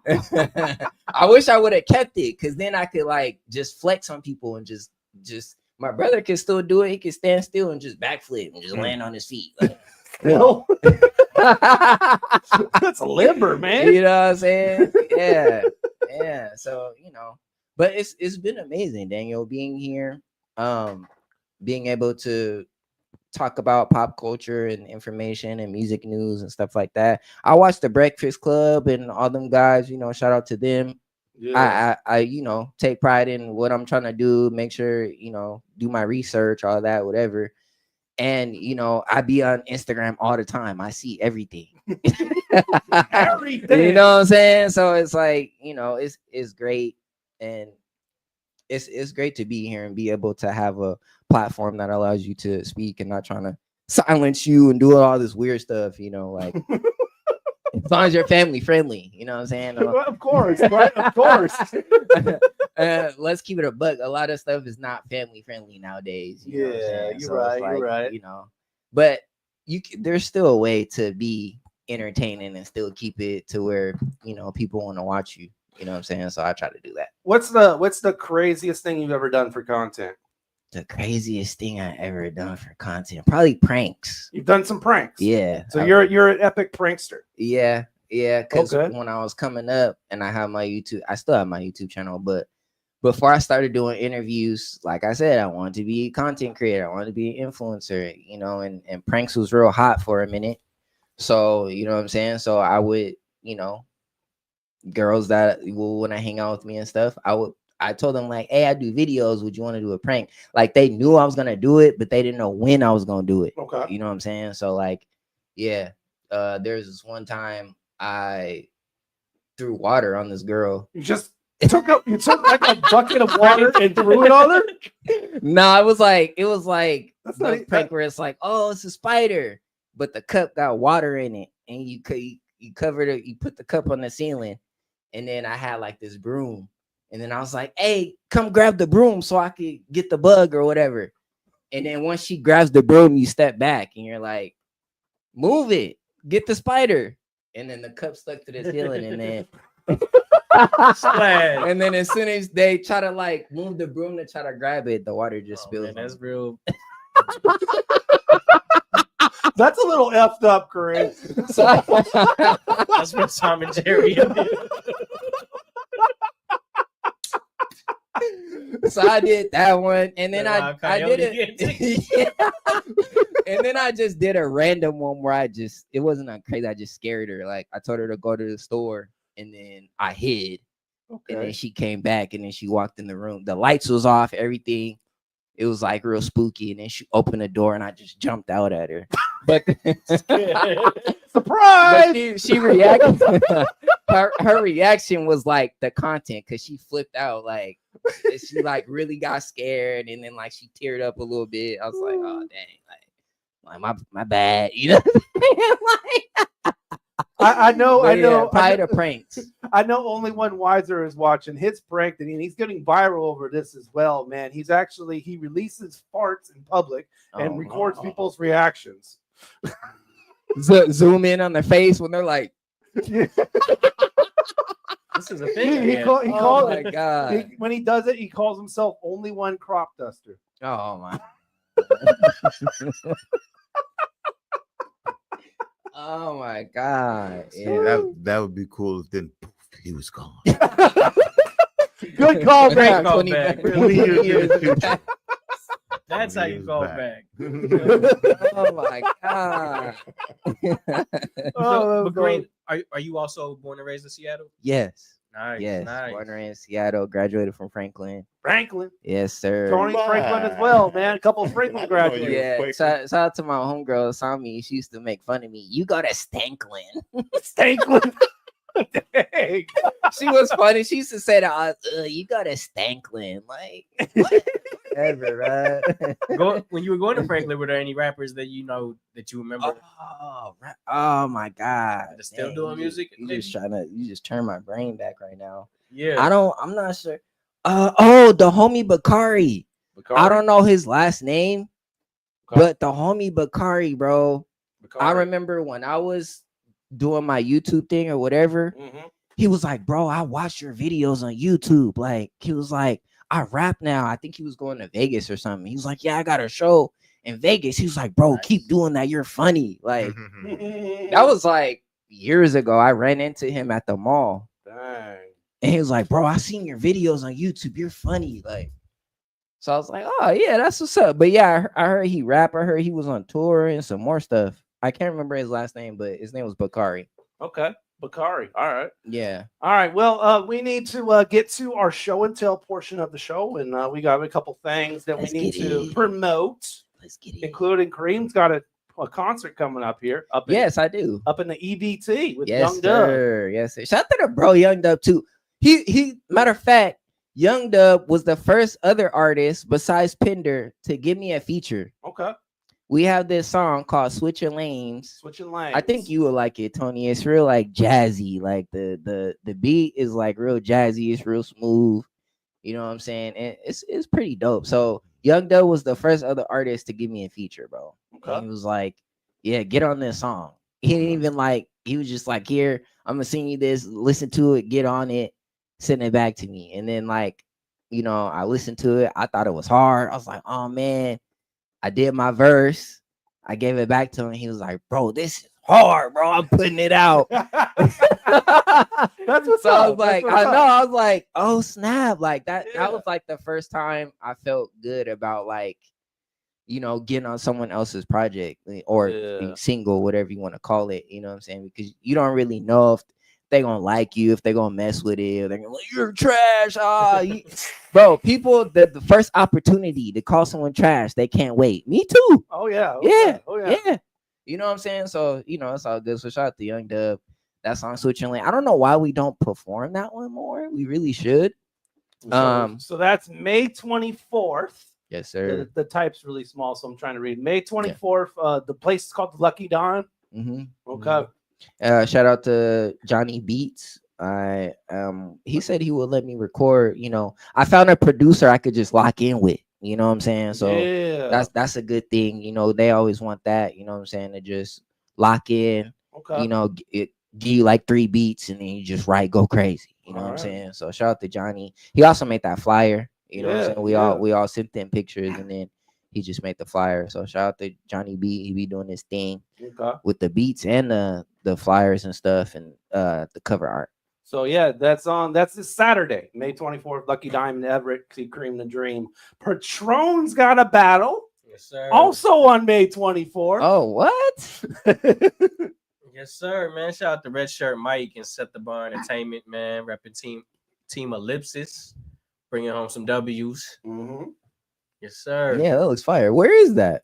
what I mean? I wish I would have kept it, because then I could like just flex on people and just my brother can still do it. He can stand still and just backflip and just land on his feet. Like, still? That's limber, man. You know what I'm saying? Yeah. So, you know, but it's been amazing, Daniel, being here, being able to talk about pop culture and information and music news and stuff like that. I watched the Breakfast Club and all them guys, you know, shout out to them. Yeah. I you know, take pride in what I'm trying to do, make sure, you know, do my research, all that, whatever. And, you know, I be on Instagram all the time. I see everything. Everything. You know what I'm saying? So it's like, you know, it's great. And it's great to be here and be able to have a platform that allows you to speak and not trying to silence you and do all this weird stuff, you know, like as long as you're family friendly, you know what I'm saying? Of course, right? Of course. Let's keep it a buck. A lot of stuff is not family friendly nowadays. You know what I'm saying? You're So right. it's like, You're right. You know, but there's still a way to be entertaining and still keep it to where, you know, people want to watch you. You know what I'm saying? So I try to do that. What's the craziest thing you've ever done for content? The craziest thing I ever done for content, probably pranks. You've done some pranks. Yeah. So you're an epic prankster. Yeah. Because Okay. when I was coming up and I have my YouTube, I still have my YouTube channel, but before I started doing interviews, like I said, I wanted to be a content creator. I wanted to be an influencer, you know, and pranks was real hot for a minute. So, you know what I'm saying? So I would, you know, girls that will want to hang out with me and stuff, I told them like, hey, I do videos. Would you want to do a prank? Like, they knew I was going to do it, but they didn't know when I was going to do it. Okay. You know what I'm saying? So like, yeah, there's this one time I threw water on this girl. You took like a bucket of water and threw it on her? No, it was like That's the not prank where it's like, oh, it's a spider, but the cup got water in it, and you covered it. You put the cup on the ceiling, and then I had like this broom, and then I was like, hey, come grab the broom so I could get the bug or whatever. And then once she grabs the broom, you step back and you're like, move it, get the spider. And then the cup stuck to the ceiling, and then and then as soon as they try to like move the broom to try to grab it, the water just spills. Man, that's real. That's a little effed up, Karim. That's from Tom and Jerry. So I did that one, and then I did it. Yeah. And then I just did a random one where it wasn't that crazy. I just scared her. Like I told her to go to the store, and then I hid. Okay. And then she came back, and then she walked in the room. The lights was off, everything. It was like real spooky, and then she opened the door, and I just jumped out at her. But surprise! But she reacted. her reaction was like the content, because she flipped out, like she like really got scared, and then like she teared up a little bit. I was like, oh dang, like my bad, you know. Like, I know. Probably the pranks. I know only one wiser is watching his prank, and he's getting viral over this as well, man. He releases farts in public and records people's reactions. Zoom in on their face when they're like, this is a thing. Oh my God. When he does it, he calls himself Only One Crop Duster. Oh my. Oh my God. Yeah, that would be cool if then poof, he was gone. Good call, Great call 20 back. 20 years back. That's how you call back. Oh my God. But Green, are you also born and raised in Seattle? Yes. Nice. Yes. Nice. Born and raised in Seattle, graduated from Franklin. Franklin. Yes, sir. Tony Franklin as well, man. A couple of Franklin graduates. Yeah. Shout out to my homegirl, Sami. She used to make fun of me. You go to Stanklin. Stanklin. Dang. She was funny. She used to say that, you go to Stanklin. Like, whatever, right? When you were going to Franklin, were there any rappers that you remember? Oh my God. They're still doing music? You just turn my brain back right now. Yeah. I'm not sure. The homie Bakari. I don't know his last name, but the homie Bakari, bro. I remember when I was doing my YouTube thing or whatever, he was like, bro, I watch your videos on YouTube. Like, he was like, I rap now. I think he was going to Vegas or something. He was like, yeah, I got a show in Vegas. He was like, bro, keep doing that. You're funny. Like, that was like years ago. I ran into him at the mall. Dang. And he was like, bro, I seen your videos on YouTube. You're funny. Like, so I was like, oh yeah, that's what's up. But yeah, I heard he rap. I heard he was on tour and some more stuff. I can't remember his last name, but his name was Bakari. Okay. Bakari. All right. Yeah. All right. Well, we need to get to our show and tell portion of the show, and we got a couple things that we need to promote. Let's get it. Including Kareem's got a concert coming up here. Yes, I do. Up in the EBT with Yes, Young Dub. sir. Yes, sir. Shout out to the bro Young Dub too. He matter of fact, Young Dub was the first other artist besides Pender to give me a feature. Okay. We have this song called Switching Lanes. Switching Lanes. I think you would like it, Tony. It's real like jazzy. Like the beat is like real jazzy. It's real smooth. You know what I'm saying? And it's pretty dope. So Young Dub was the first other artist to give me a feature, bro. Okay. And he was like, yeah, get on this song. He didn't even like, he was just like, here, I'm gonna sing you this, listen to it, get on it, send it back to me. And then like, you know, I listened to it. I thought it was hard. I was like, oh man. I did my verse. I gave it back to him. He was like, bro, this is hard, bro. I'm putting it out. That's what's so up. I was like, I was like, oh snap. Like that was like the first time I felt good about like, you know, getting on someone else's project or single, whatever you want to call it. You know what I'm saying? Because you don't really know if they're gonna like you, if they're gonna mess with it, or they're gonna like, you're trash. Bro, people, the first opportunity to call someone trash, they can't wait. Me too. Oh yeah. Yeah. Oh yeah. Yeah. You know what I'm saying? So, you know, it's all good. So shout out to Young Dub. That song Switching Lane. I don't know why we don't perform that one more. We really should. So that's May 24th. Yes, sir. The type's really small, so I'm trying to read. May 24th. The place is called the Lucky Don. Okay. Shout out to Johnny Beats. He said he would let me record. You know, I found a producer I could just lock in with. You know what I'm saying? So Yeah. that's a good thing. You know, they always want that. You know what I'm saying? To just lock in. Okay. You know, give you like 3 beats and then you just go crazy. You know what I'm Alright. saying? So shout out to Johnny. He also made that flyer. You know what I'm Yeah, saying? yeah. We all sent them pictures and then he just made the flyer. So shout out to Johnny B. He be doing his thing Okay. with the beats and the flyers and stuff and the cover art. So yeah, that's this Saturday, May 24th. Lucky Diamond Everett, see Karim The Dream. Patron's got a battle. Yes, sir. Also on May 24th. Oh, what? Yes, sir, man. Shout out to Red Shirt Mike and Set the Bar Entertainment, man. Repping Team Ellipsis, bringing home some W's. Mm-hmm. Yes, sir. Yeah, that looks fire. Where is that?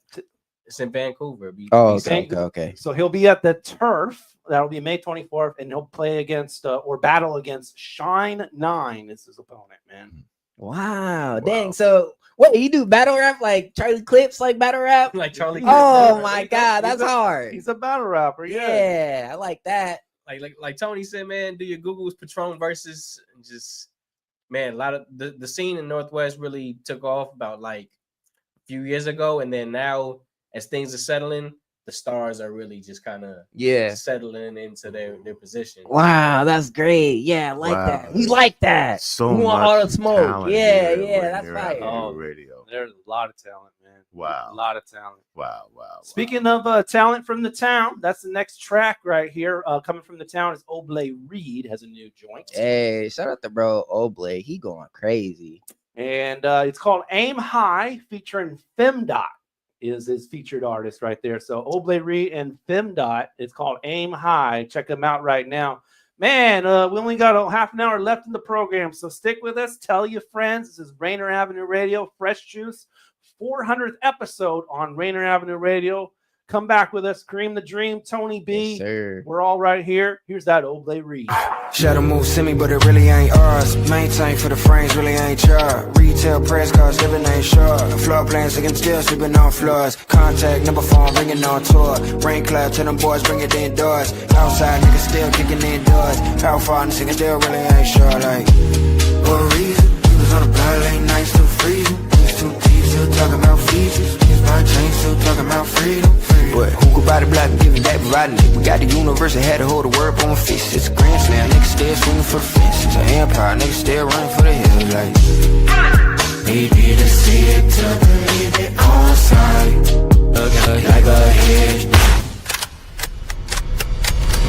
It's in Vancouver. Oh, okay. So he'll be at the Turf. That'll be May 24th, and he'll play against or battle against Shine 9 is his opponent, man. Wow, dang. So wait, you do battle rap like Charlie Clips, like battle rap? Like Charlie Clips. Oh my God, that's hard. He's a battle rapper, Yeah, I like that. Like Tony said, man, do your Google's Patron versus and just man, a lot of the scene in Northwest really took off about like a few years ago, and then now as things are settling, the stars are really just kind of settling into their position. Wow, that's great. Yeah, I like that. We like that. So we want much all the smoke. talent Yeah, here that's at right. Rainier Radio. There's a lot of talent, man. Wow. A lot of talent. Wow. Speaking of talent from the town, that's the next track right here. Coming from the town is Oblay Reed has a new joint. Hey, shout out to bro Oblay. He going crazy. And it's called Aim High, featuring Femdot is his featured artist right there. So Oblay Reed and Femdot. It's called Aim High. Check them out right now. Man, we only got a half an hour left in the program, so stick with us. Tell your friends. This is Rainier Avenue Radio, Fresh Juice, 400th episode on Rainier Avenue Radio. Come back with us, Karim The Dream, Tony B. Yes, sir. We're all right here. Here's that Oblay Reed. Shadow move semi, but it really ain't ours. Maintain for the frames, really ain't charged. Retail press cards, living ain't sure. Floor plans, again, still sleeping on floors. Contact number phone, ringing on tour. Rain cloud, tell them boys, bring it indoors. Outside, niggas still kicking indoors. How far, niggas still really ain't sure. Like, what reason? We was on the block late nights, still freezing. Niggas too deep, still talking about features. Niggas my chain, still talking about freedom. But who could buy the block and give it back, providing it? We got the universe and had to hold the word on fists. It's a grand slam, niggas still swinging for the fence. It's an empire, niggas still running for the hills. Like, maybe to see it, to believe it on sight. Look like a hedge.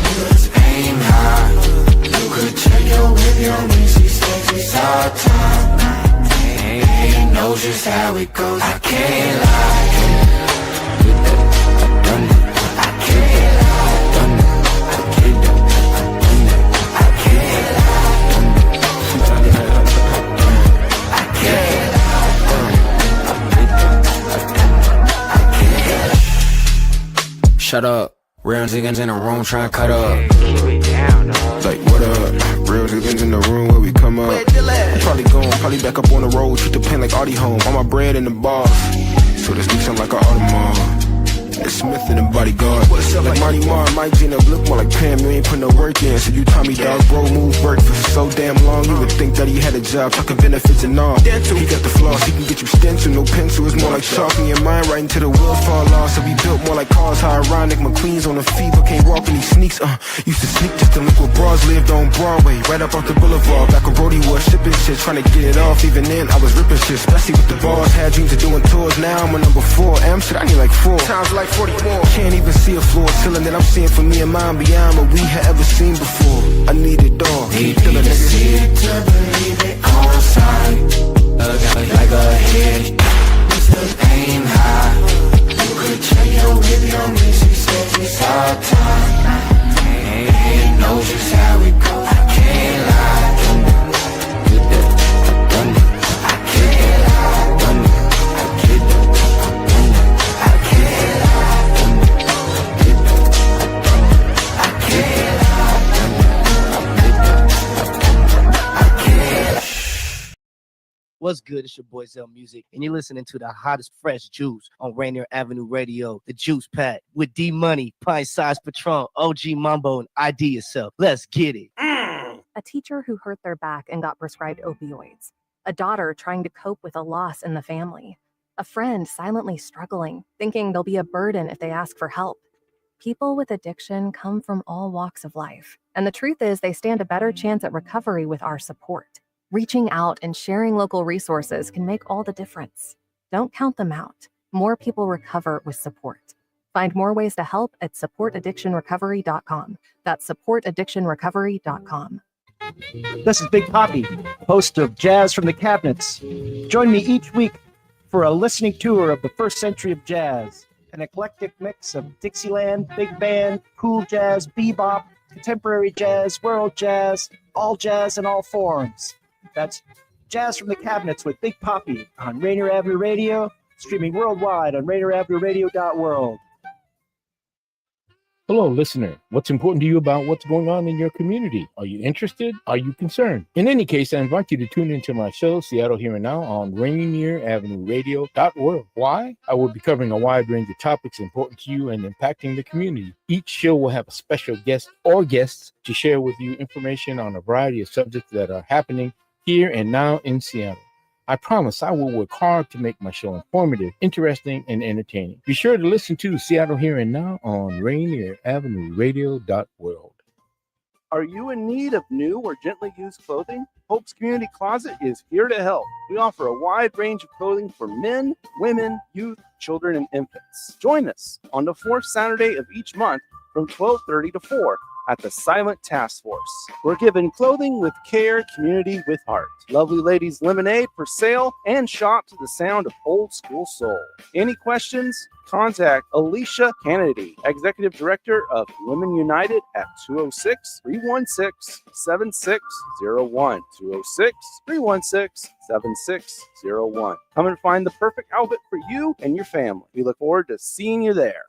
Just aim high. You could check your whip, your Macy's sexy all time. And he knows just how it goes. I can't lie. Shut up. Real niggas in the room trying to cut up. Like, what up? Real niggas in the room where we come up. Probably gone, probably back up on the road. Treat the pen like Audi home. All my bread in the bar. So this week sound like an Audemars. It's Smith and the bodyguard. Like Marty Marr, Mike Gina, look more like Pam. You ain't put no work in, so you Tommy dog. Bro, move work for so damn long. You would think that he had a job, talking benefits and all. He got the floss, he can get you stencil, no pencil. It's more like chalk in your mind, right until the wheels fall off. So we built more like cars, how ironic. McQueen's on the feet, but can't walk in these sneaks. Used to sneak just to look what bras lived on Broadway, right up off the boulevard. Back on Brody was shipping shit, trying to get it off. Even then, I was ripping shit, especially with the bars. Had dreams of doing tours, now I'm a number 4. M shit, I need like 4 times like 40 more. Can't even see a floor ceiling that I'm seeing for me and mine beyond what we had ever seen before. I need it all. Need to see it to believe it on sight. Look like a hedge. We still aim high. You could check your whip, your Macy's sexy all time. And he knows just how it goes. I can't lie. What's good? It's your boy Zell Music, and you're listening to the hottest fresh juice on Rainier Avenue Radio, the Juice Pack, with D Money, Pint Size Patron, OG Mambo, and ID Yourself. Let's get it. A teacher who hurt their back and got prescribed opioids. a daughter trying to cope with a loss in the family, a friend silently struggling, thinking they'll be a burden if they ask for help. People with addiction come from all walks of life, and the truth is they stand a better chance at recovery with our support. Reaching out and sharing local resources can make all the difference. Don't count them out. More people recover with support. Find more ways to help at supportaddictionrecovery.com. That's supportaddictionrecovery.com. This is Big Poppy, host of Jazz from the Cabinets. Join me each week for a listening tour of the first century of jazz, an eclectic mix of Dixieland, big band, cool jazz, bebop, contemporary jazz, world jazz, all jazz in all forms. That's Jazz from the Cabinets with Big Poppy on Rainier Avenue Radio, streaming worldwide on RainierAvenueRadio.world. Hello, listener. What's important to you about what's going on in your community? Are you interested? Are you concerned? In any case, I invite you to tune into my show, Seattle Here and Now, on RainierAvenueRadio.world. Why? I will be covering a wide range of topics important to you and impacting the community. Each show will have a special guest or guests to share with you information on a variety of subjects that are happening here and now in Seattle. I promise I will work hard to make my show informative, interesting, and entertaining. Be sure to listen to Seattle Here and Now on RainierAvenueRadio.world. Are you in need of new or gently used clothing? Hope's Community Closet is here to help. We offer a wide range of clothing for men, women, youth, children, and infants. Join us on the fourth Saturday of each month from 12:30 to 4 at the Silent Task Force. We're giving clothing with care, community with heart. Lovely Ladies Lemonade for sale, and shop to the sound of old school soul. Any questions? Contact Alicia Kennedy, Executive Director of Women United at 206-316-7601. 206-316-7601. Come and find the perfect outfit for you and your family. We look forward to seeing you there.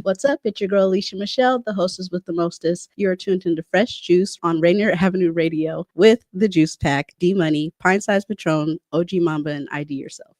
What's up? It's your girl Alicia Michelle, the hostess with the mostest. You're tuned into Fresh Juice on Rainier Avenue Radio with the Juice Pack, D Money, Pint Size Patron, OG Mambo, and ID Yourself.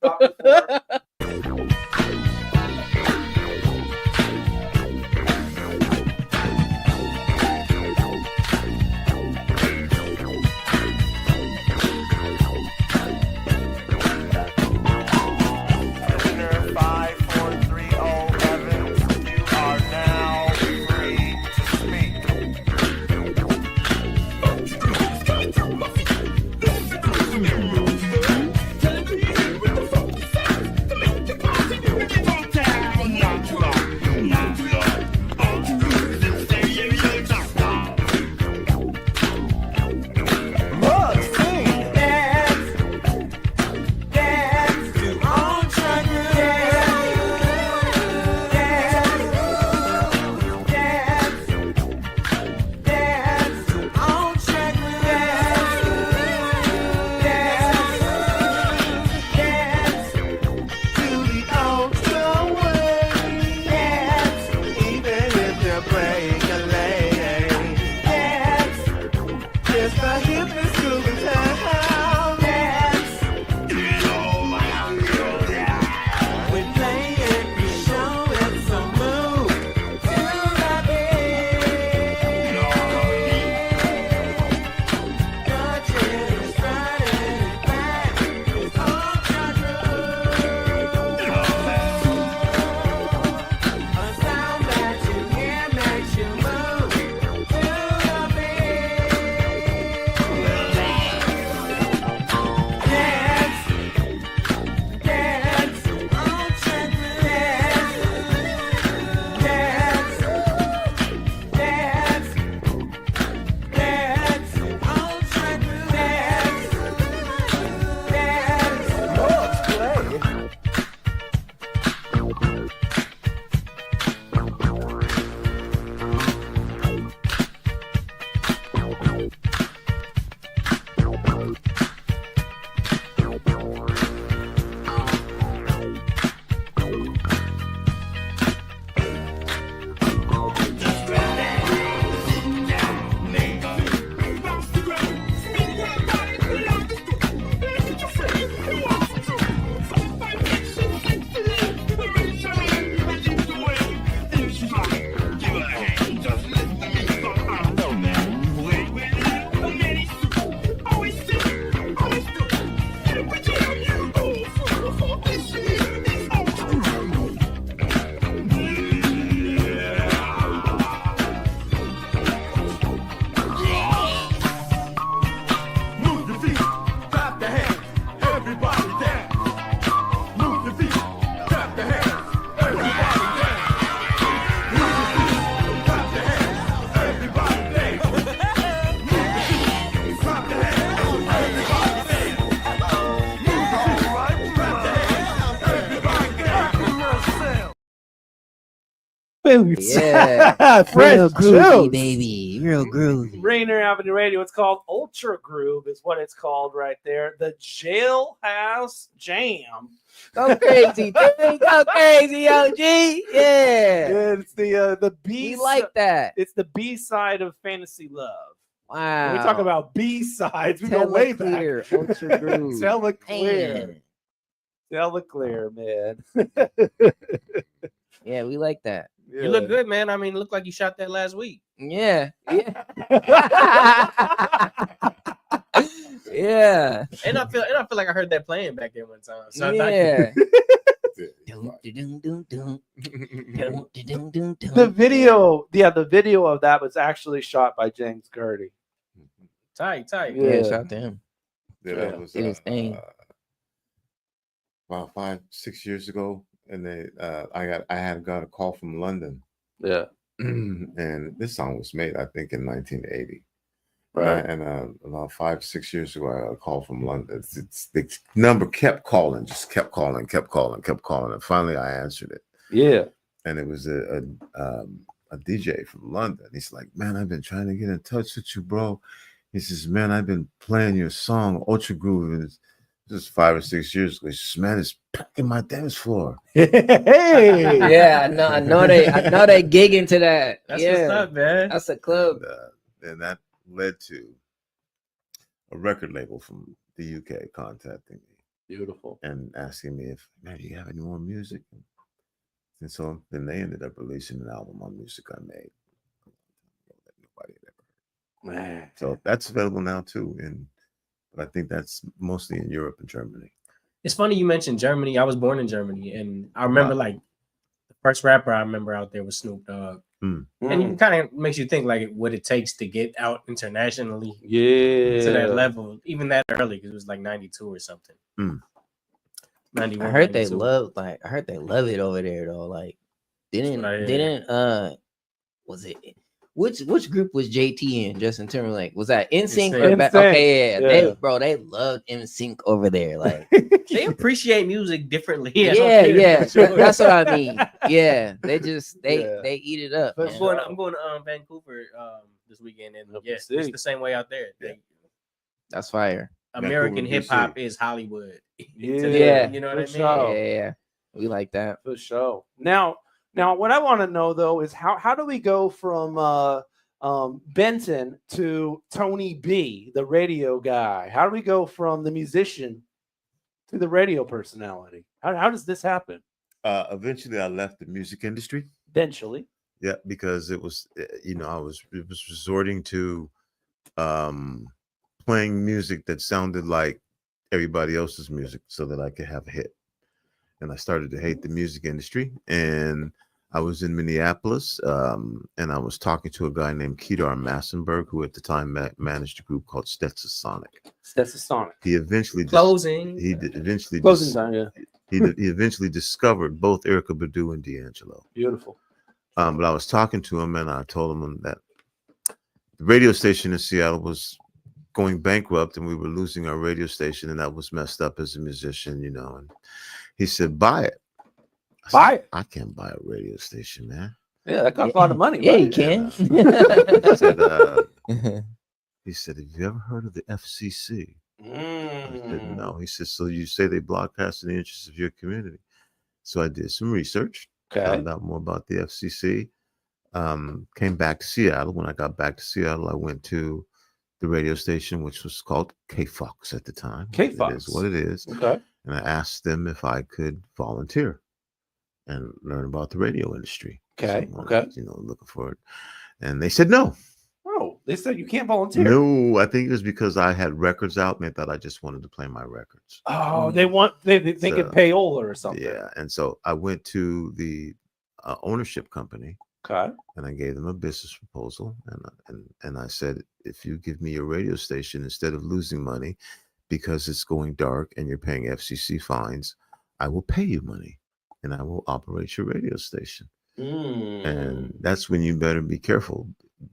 smooth. Yeah. Fresh Real groovy, juice. baby. Real groovy. Rainier Avenue Radio. It's called Ultra Groove, is what it's called right there. The Jailhouse Jam. Go crazy, dude. Go crazy, OG. Yeah. It's the B. We like that. It's the B side of Fantasy Love. Wow. When we talk about B sides, we go way back. Clear, Ultra Groove. Tell clear. Man. Tell clear, man. Yeah, we like that. You look good, man. I mean, it looked like you shot that last week. Yeah. Yeah. Yeah. And I feel like I heard that playing back there one time. So Yeah. The video of that was actually shot by James Gertie. Tight. Yeah, shout out to him. Yeah, that was Did his thing. about 5-6 years ago, and I had got a call from London. Yeah. And this song was made, I think, in 1980. Right. And about 5-6 years ago, I got a call from London. The number kept calling, just kept calling. And finally I answered it. Yeah. And it was a DJ from London. He's like, man, I've been trying to get in touch with you, bro. He says, man, I've been playing your song, Ultra Groove. And this is 5 or 6 years ago. He says, man, it's packing my dance floor. Hey. Yeah, I know they gig into that. That's yeah. what's up, man. That's a club. And that led to a record label from the UK contacting me. Beautiful. And asking me if, man, do you have any more music? And so then they ended up releasing an album on music I made that nobody had ever heard. Man. So that's available now too. But I think that's mostly in Europe and Germany. It's funny you mentioned Germany. I was born in Germany, and I remember like the first rapper I remember out there was Snoop Dogg. And it kind of makes you think like what it takes to get out internationally, to that level, even that early, because it was like 92 or something. 91, I heard 92. I heard they love it over there though. Like, was it which group was JT in? Justin Timberlake? Was that NSYNC or okay? Yeah. They loved NSYNC over there. Like they appreciate music differently. Yeah. That's what I mean. Yeah, they eat it up. I'm going to Vancouver this weekend, and it's the same way out there. That's fire. American hip hop is Hollywood. Yeah, you know what I mean. Sure. Yeah, we like that for sure. Now, what I want to know though is how do we go from Benton to Tony B, the radio guy? How do we go from the musician to the radio personality? How does this happen? Eventually, I left the music industry. Eventually, yeah, because it was it was resorting to playing music that sounded like everybody else's music, so that I could have a hit. And I started to hate the music industry. And I was in Minneapolis, and I was talking to a guy named Kedar Massenberg, who at the time managed a group called Stetsasonic. He eventually He eventually discovered both Erykah Badu and D'Angelo. Beautiful. But I was talking to him, and I told him that the radio station in Seattle was going bankrupt, and we were losing our radio station, and that was messed up as a musician, And he said, "Buy it." Buy it. I can't buy a radio station, man. Yeah, that costs a lot of money. Yeah, right? you can. He said, "Have you ever heard of the FCC?" I said, "No." He said, "So you say they broadcast in the interests of your community?" So I did some research, found out more about the FCC. Came back to Seattle. When I got back to Seattle, I went to the radio station, which was called KFOX at the time. KFOX. It is what it is. Okay. And I asked them if I could volunteer and learn about the radio industry. Okay. So, Okay. Looking for it. And they said no. Oh, they said you can't volunteer. No, I think it was because I had records out and they thought I just wanted to play my records. Oh, they think it payola or something. Yeah. And so I went to the ownership company. Okay. And I gave them a business proposal, and I said, if you give me your radio station instead of losing money because it's going dark and you're paying FCC fines, I will pay you money and I will operate your radio station. And that's when you better be careful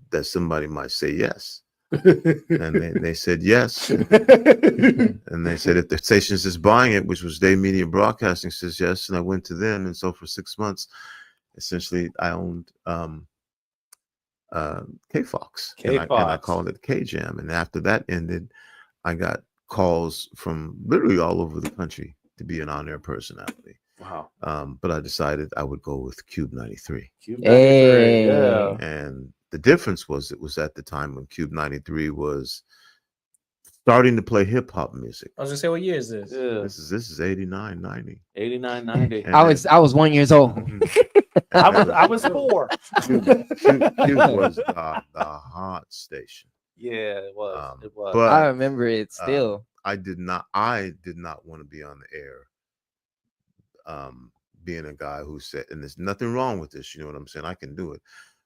that somebody might say yes. And they said yes. And they said if the stations is buying it, which was Day Media Broadcasting, says yes. And I went to them, and so for 6 months, essentially I owned K-Fox, and I K-Fox. called it K-Jam. And after that ended, I got calls from literally all over the country to be an on-air personality. Wow. But I decided I would go with Cube 93. Cube 93, yeah. And the difference was it was at the time when Cube 93 was starting to play hip hop music. I was gonna say, what year is this? Yeah. This is 89, 90. 89, 90. And I was 1 year old. I was 4. Cube was the hot station. Yeah, it was. It was. But I remember it still. I did not want to be on the air. Being a guy who said, and there's nothing wrong with this, you know what I'm saying? I can do it.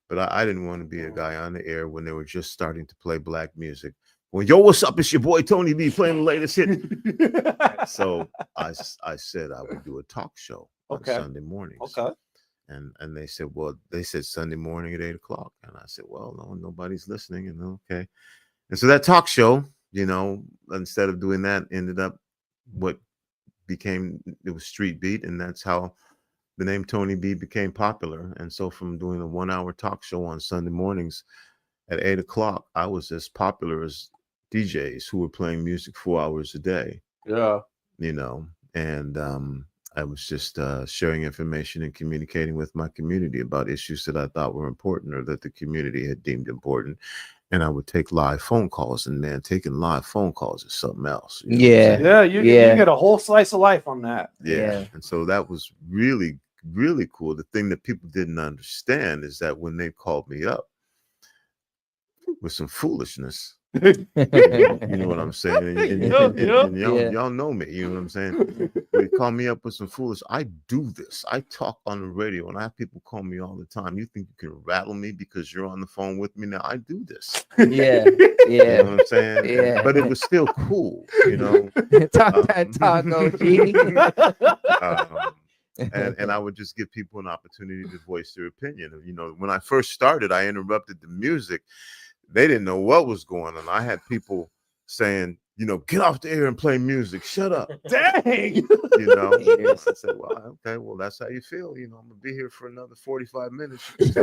But I didn't want to be a guy on the air when they were just starting to play black music. Well, yo, what's up? It's your boy Tony B playing the latest hit. So I said I would do a talk show on Sunday mornings. Okay. And they said, well, they said Sunday morning at 8:00. And I said, well, no, nobody's listening. And okay. And so that talk show, you know, instead of doing that, ended up what became, it was Street Beat. And that's how the name Tony B became popular. And so from doing a 1-hour talk show on Sunday mornings at 8:00, I was as popular as DJs who were playing music 4 hours a day. Yeah. You know, and I was just sharing information and communicating with my community about issues that I thought were important or that the community had deemed important. And I would take live phone calls, and man, taking live phone calls is something else. You know Yeah. Yeah, you get a whole slice of life on that. Yeah. And so that was really, really cool. The thing that people didn't understand is that when they called me up with some foolishness, you know what I'm saying? And y'all know me, you know what I'm saying? They call me up with some foolish. I do this. I talk on the radio, and I have people call me all the time. You think you can rattle me because you're on the phone with me now? I do this. Yeah. You know what I'm saying? Yeah. But it was still cool, you know. Talk that talk, OG. And I would just give people an opportunity to voice their opinion. You know, when I first started, I interrupted the music. They didn't know what was going on. I had people saying, you know, get off the air and play music. Shut up. Dang. You know, I said, well, okay, well, that's how you feel. You know, I'm going to be here for another 45 minutes. You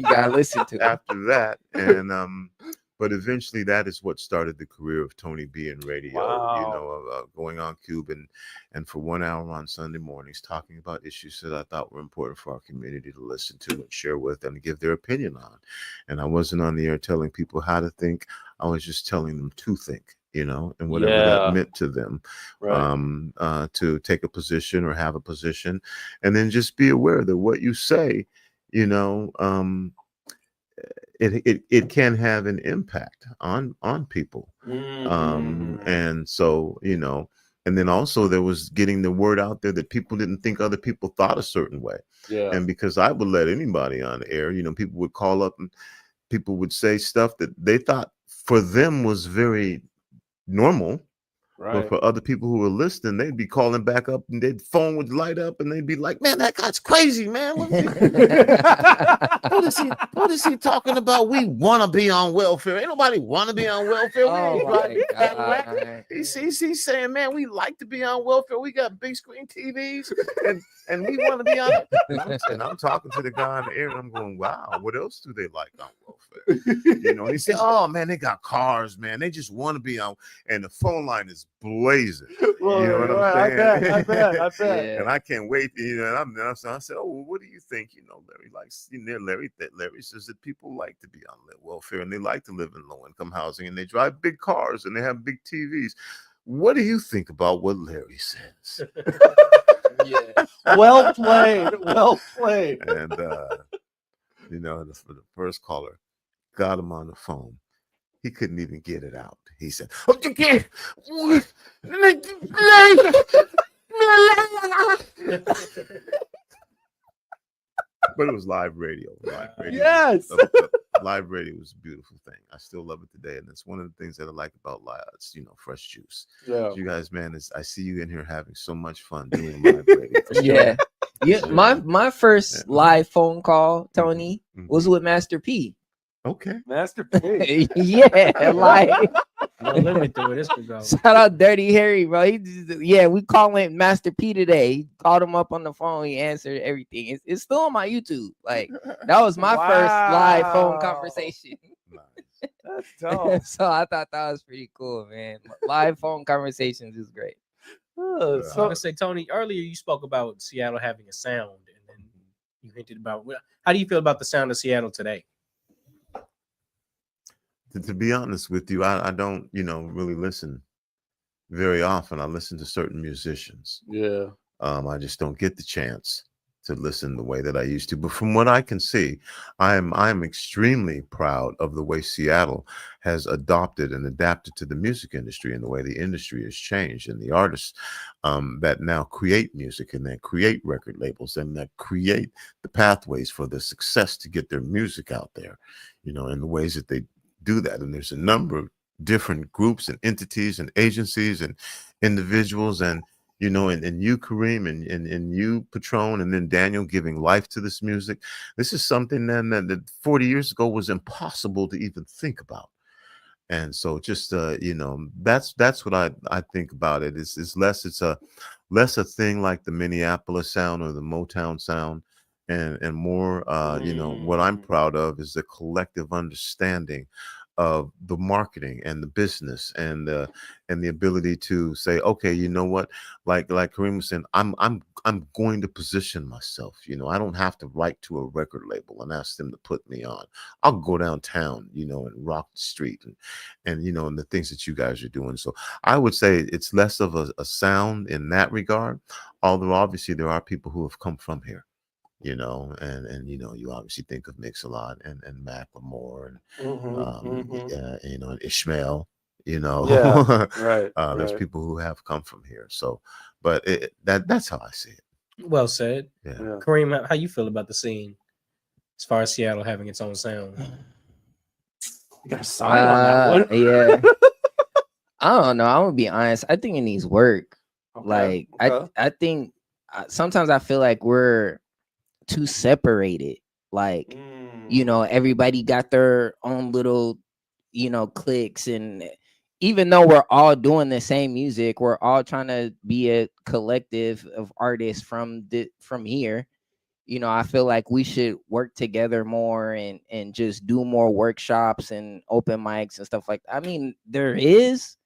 gotta listen to it. After that. And, but eventually that is what started the career of Tony B in radio, you know, going on Cube and for 1 hour on Sunday mornings, talking about issues that I thought were important for our community to listen to and share with and to give their opinion on. And I wasn't on the air telling people how to think. I was just telling them to think, you know, and whatever that meant to them, to take a position or have a position, and then just be aware that what you say, you know, it can have an impact on people. And so, you know, and then also there was getting the word out there that people didn't think other people thought a certain way. Yeah. And because I would let anybody on the air, you know, people would call up and people would say stuff that they thought for them was very normal. Right. But for other people who were listening, they'd be calling back up and their phone would light up and they'd be like, man, that guy's crazy, man. What is he talking about? We want to be on welfare. Ain't nobody want to be on welfare. He's saying, man, we like to be on welfare. We got big screen TVs and we want to be on it. And I'm talking to the guy on the air and I'm going, wow, what else do they like on welfare? You know, and he said, oh man, they got cars, man. They just want to be on. And the phone line is blazing. Well, you know what I'm saying? I bet. Yeah. And I can't wait. You know, and I said, oh, well, what do you think? You know, Larry likes, you know, Larry says that people like to be on welfare and they like to live in low-income housing and they drive big cars and they have big TVs. What do you think about what Larry says? Well played. Well played. And you know, the first caller got him on the phone. He couldn't even get it out. He said, but it was live radio. Yes. Live radio was a beautiful thing. I still love it today. And it's one of the things that I like about live, it's, you know, fresh juice. Yeah. You guys, man, I see you in here having so much fun doing live radio. Yeah. My first live phone call, Tony, was with Master P. Okay. Master P. Yeah, like No limit to where this could go. Shout out Dirty Harry, bro. We call him Master P today. He called him up on the phone. He answered everything. It's still on my YouTube. Like that was my first live phone conversation. That's dope. So I thought that was pretty cool, man. Live phone conversations is great. So I'm gonna say, Tony, earlier you spoke about Seattle having a sound, and then you hinted about how do you feel about the sound of Seattle today? To be honest with you, I don't, really listen very often. I listen to certain musicians. Yeah. I just don't get the chance to listen the way that I used to. But from what I can see, I'm extremely proud of the way Seattle has adopted and adapted to the music industry and the way the industry has changed, and the artists that now create music and that create record labels and that create the pathways for the success to get their music out there, in the ways that they do that. And there's a number of different groups and entities and agencies and individuals, and and you, Karim, and you, Patron, and then Daniel, giving life to this music. This is something then that 40 years ago was impossible to even think about. And so just that's what I think about it. It's less a thing like the Minneapolis sound or the Motown sound, and more what I'm proud of is the collective understanding of the marketing and the business and the ability to say, okay, you know what, like Karim was saying, I'm going to position myself. I don't have to write to a record label and ask them to put me on. I'll go downtown, and rock the street and and the things that you guys are doing. So I would say it's less of a sound in that regard, although obviously there are people who have come from here. And you obviously think of Mix-a-Lot and Macklemore and and Ishmael, Yeah, right. There's people who have come from here. So, but that's how I see it. Well said. Yeah. Karim, how you feel about the scene as far as Seattle having its own sound? You got a sign on that one. Yeah. I don't know. I'm gonna be honest. I think it needs work. Okay. I think sometimes I feel like we're too separated. Like, everybody got their own little, cliques, and even though we're all doing the same music, we're all trying to be a collective of artists from here. I feel like we should work together more and just do more workshops and open mics and stuff like that. I mean, there is,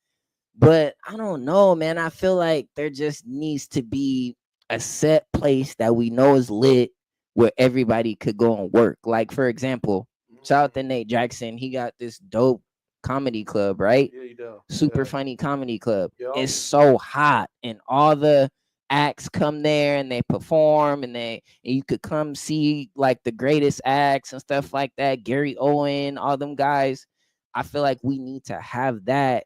but I don't know, man. I feel like there just needs to be a set place that we know is lit, where everybody could go and work. Like, for example, shout out to Nate Jackson. He got this dope comedy club, right? Yeah, you do. Super funny comedy club. Yeah. It's so hot, and all the acts come there and they perform, and you could come see like the greatest acts and stuff like that. Gary Owen, all them guys. I feel like we need to have that,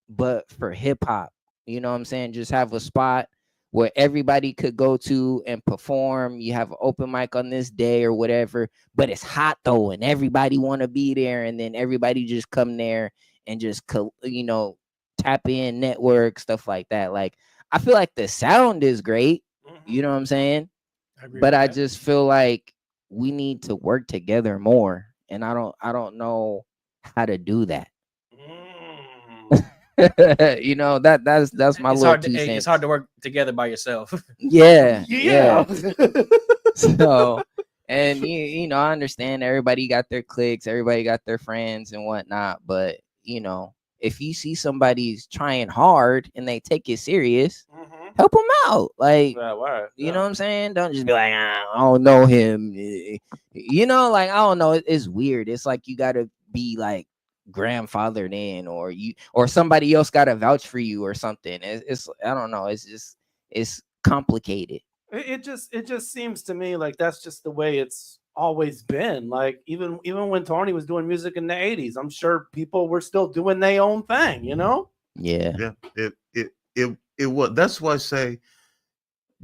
but for hip hop. You know what I'm saying? Just have a spot where everybody could go to and perform. You have an open mic on this day or whatever, but it's hot though, and everybody want to be there, and then everybody just come there and just tap in, network, stuff like that. Like, I feel like the sound is great, you know what I'm saying? But I just feel like we need to work together more, and I don't know how to do that. That's my little 2 cents. It's hard to work together by yourself. Yeah. So, and I understand everybody got their cliques, everybody got their friends and whatnot, but if you see somebody's trying hard and they take it serious, help them out. Like, you know what I'm saying? Don't just be like, I don't know him. Like, I don't know. It's weird. It's like you gotta be like grandfathered in, or somebody else gotta vouch for you or something. It's I don't know. It's complicated. It just seems to me like that's just the way it's always been. Like, even when Tony was doing music in the 80s, I'm sure people were still doing their own thing, Yeah. It was. That's why I say,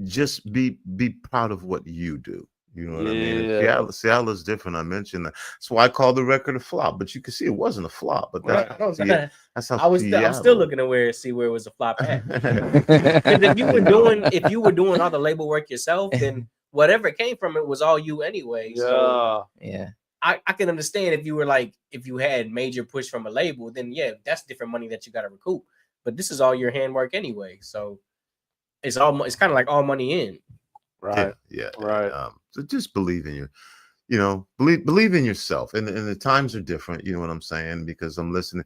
just be proud of what you do. You know what I mean? Seattle is different. I mentioned that. That's why I called the record a flop. But you can see it wasn't a flop. But that's how I'm still looking to see where it was a flop at. Because if you were doing all the label work yourself, then whatever came from it was all you anyway. Yeah. I can understand if you were like, if you had major push from a label, then yeah, that's different money that you got to recoup. But this is all your handwork anyway, so it's kind of like all money in. Right. Yeah. Right. So just believe in believe in yourself. And the times are different. You know what I'm saying? Because I'm listening.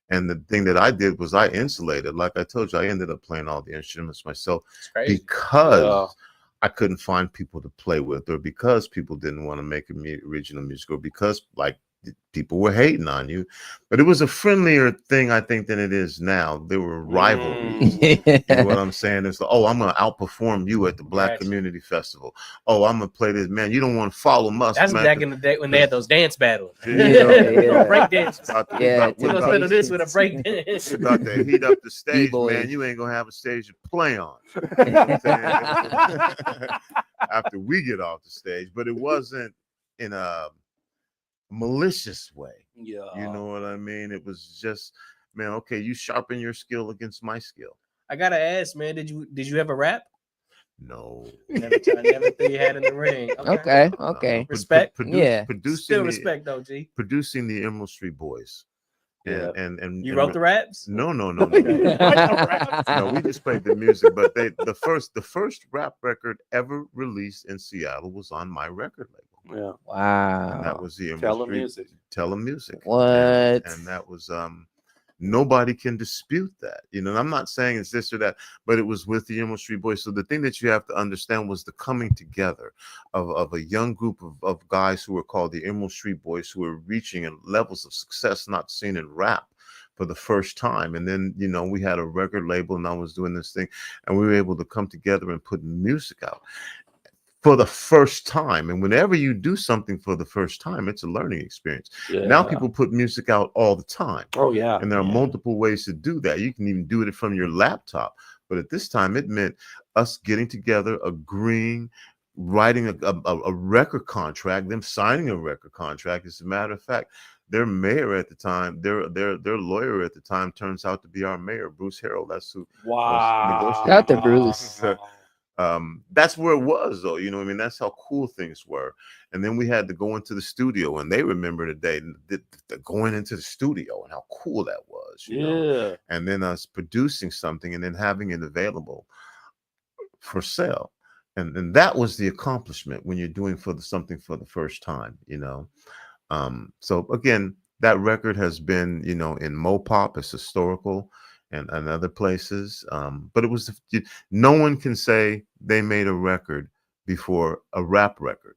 And the thing that I did was I insulated. Like I told you, I ended up playing all the instruments myself because I couldn't find people to play with, or because people didn't want to make original music, or because like people were hating on you. But it was a friendlier thing, I think, than it is now. There were rivalries. You know what I'm saying? It's like, oh, I'm gonna outperform you at the Black Community Festival. Oh, I'm gonna play this, man. You don't want to follow us. That's man. back in the day when they had those dance battles. Yeah. Break dance. We're gonna settle this with a break dance. We're about to heat up the stage, man. You ain't gonna have a stage to play on. You know what I'm saying? After we get off the stage, but it wasn't in a malicious way. Yeah. You know what I mean? It was just, man, okay, you sharpen your skill against my skill. I gotta ask, man, did you ever rap? No. Never threw your hat in the ring. Okay. Respect. Producing Still respect, though, G. Producing the Emerald Street Boys. And you wrote the raps? No. No, we just played the music. But the first rap record ever released in Seattle was on my record label. Yeah. Wow. And that was the Emerald Street Tell 'em Music. What? And that was nobody can dispute that. You know, and I'm not saying it's this or that, but it was with the Emerald Street Boys. So the thing that you have to understand was the coming together of a young group of guys who were called the Emerald Street Boys, who were reaching levels of success not seen in rap for the first time. And then, you know, we had a record label and I was doing this thing, and we were able to come together and put music out for the first time. And whenever you do something for the first time, it's a learning experience. Now people put music out all the time. Oh yeah. And there are multiple ways to do that. You can even do it from your laptop. But at this time, it meant us getting together, agreeing, writing a record contract, them signing a record contract. As a matter of fact, their mayor at the time, their lawyer at the time turns out to be our mayor, Bruce Harrell. That's who was negotiating. Shout out to Bruce. That's where it was, though. You know what I mean? That's how cool things were. And then we had to go into the studio, and they remember the day going into the studio and how cool that was. You know? And then us producing something and then having it available for sale. And that was the accomplishment when you're doing something for the first time, you know. So again, that record has been, you know, in Mopop, it's historical, and other places. But it was, no one can say they made a record before a rap record.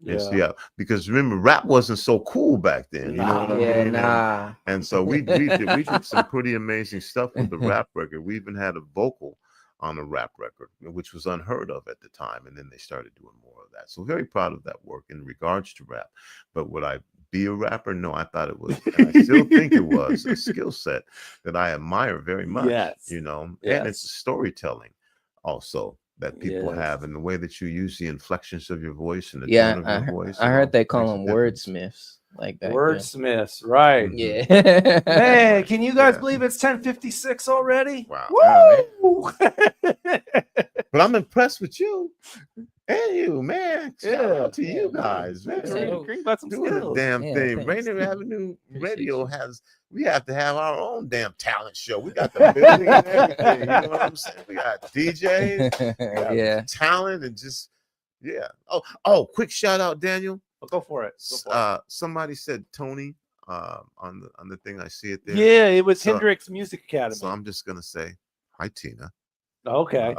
Yeah, because remember, rap wasn't so cool back then. You know what I mean? And so we did some pretty amazing stuff with the rap record. We even had a vocal on a rap record, which was unheard of at the time. And then they started doing more of that. So very proud of that work in regards to rap. But would I be a rapper? No, I thought it was, and I still think it was a skill set that I admire very much. You know, and it's storytelling also that people have, and the way that you use the inflections of your voice and the tone of your voice. I heard they call them wordsmiths, like that. Wordsmiths, right? Yeah. Man, can you guys believe it's 10:56 already? Wow. Woo! But I'm impressed with you. And you, man. Shout out to you guys, man. Doing the damn thing. Rainier Avenue Radio we have to have our own damn talent show. We got the building and everything. You know what I'm saying? We got DJs, we got talent, and just Oh, quick shout out, Daniel. Go for it. Somebody said Tony on the thing. I see it there. Yeah, it was Hendrix Music Academy. So I'm just gonna say hi, Tina. Okay.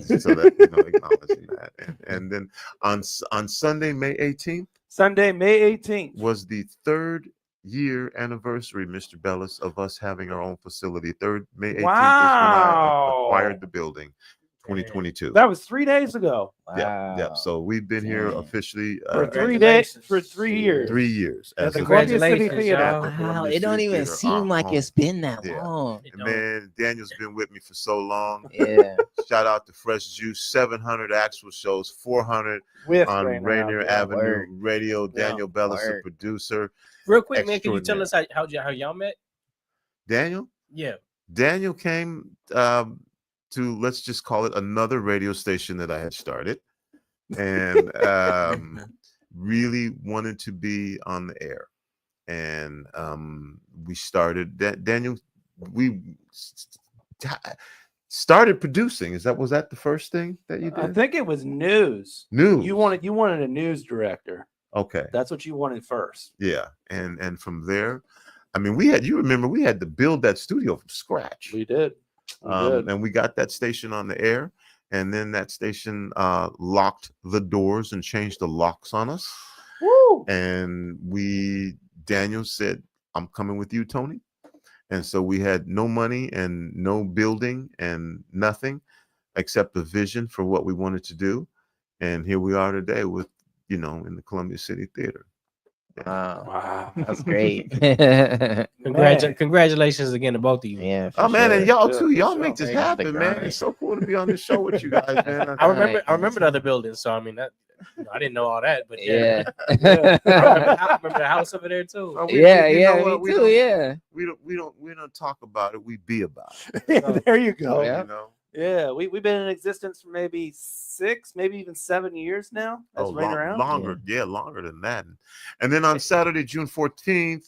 So that, you know, acknowledging that. And then on Sunday, May 18th. Sunday, May 18th was the 3rd year anniversary, Mr. Bellis, of us having our own facility. May 18th was when I acquired the building. 2022. That was 3 days ago. Yeah. So we've been here officially for 3 days, for 3 years. 3 years. At the Columbia City Theater. Wow, it don't even seem like it's been that long. And man, Daniel's been with me for so long. Yeah. Shout out to Fresh Juice, 700 actual shows, 400 on Rainier Avenue Radio. Daniel Bellis, the producer. Real quick, man, can you tell us how y'all met? Daniel? Yeah. Daniel came to, let's just call it, another radio station that I had started, and really wanted to be on the air. And we started that. Daniel, we started producing. Was that the first thing that you did? I think it was news. News. You wanted a news director. Okay. That's what you wanted first. Yeah. And from there, I mean, we had to build that studio from scratch. We did. And we got that station on the air, and then that station locked the doors and changed the locks on us. Woo! And Daniel said, "I'm coming with you, Tony." And so we had no money and no building and nothing except a vision for what we wanted to do. And here we are today with, in the Columbia City Theater. Wow. That's great. Congratulations again to both of you. Yeah. Oh man, sure. and y'all too. Y'all sure. make this Thanks for the happen, man. grind. It's so cool to be on the show with you guys, man. I remember the other building, so I mean that I didn't know all that, but Yeah. I remember the house over there too. Oh, Me too. Yeah. We don't talk about it. We be about it. There you go. Yeah. Yeah, we've been in existence for maybe 6, maybe even 7 years now. As Rainier Avenue. Longer. Yeah, longer than that. And then on Saturday, June 14th,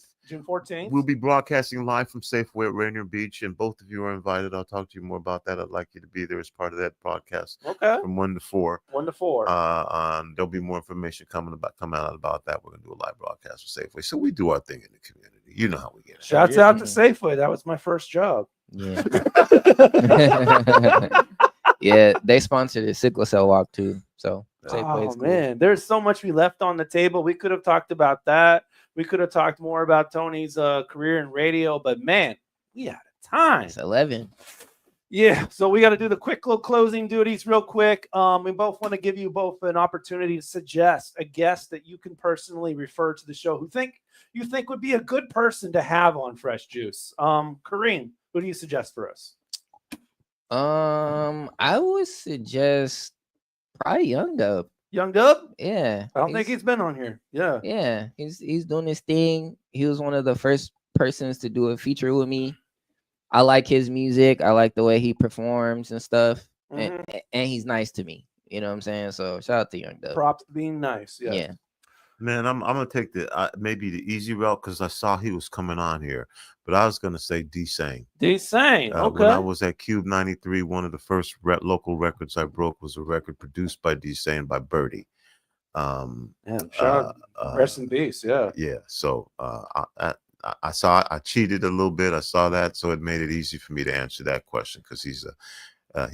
we'll be broadcasting live from Safeway at Rainier Beach, and both of you are invited. I'll talk to you more about that. I'd like you to be there as part of that broadcast. Okay. From 1 to 4. 1 to 4. There'll be more information coming out about that. We're gonna do a live broadcast for Safeway. So we do our thing in the community. You know how we get it. Shouts out to Safeway. That was my first job. Yeah. Yeah, they sponsored the sickle cell walk too. So Safeway's cool. Man, there's so much we left on the table. We could have talked about that. We could have talked more about Tony's career in radio, but man, we had a time. It's 11. Yeah, so we got to do the quick little closing duties real quick. We both want to give you both an opportunity to suggest a guest that you can personally refer to the show who you think would be a good person to have on Fresh Juice. Kareem, who do you suggest for us? I would suggest probably Young Dub. Young Dub? Yeah. I don't think he's been on here. Yeah. Yeah. He's doing his thing. He was one of the first persons to do a feature with me. I like his music. I like the way he performs and stuff. And he's nice to me. You know what I'm saying? So shout out to Young Dub. Props to being nice. Yeah. Yeah. Man, I'm gonna take maybe the easy route because I saw he was coming on here, but I was gonna say D-Sane. D-Sane, okay. When I was at Cube 93, one of the first local records I broke was a record produced by D-Sane by Birdie. Rest in peace. Yeah. Yeah. So I cheated a little bit. I saw that, so it made it easy for me to answer that question because he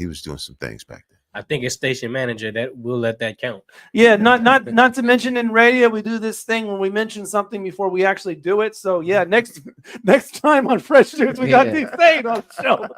was doing some things back then. I think as station manager, that we'll let that count. Yeah, not to mention in radio, we do this thing when we mention something before we actually do it. So yeah, next time on Fresh Juice, we got D-Sane on the show.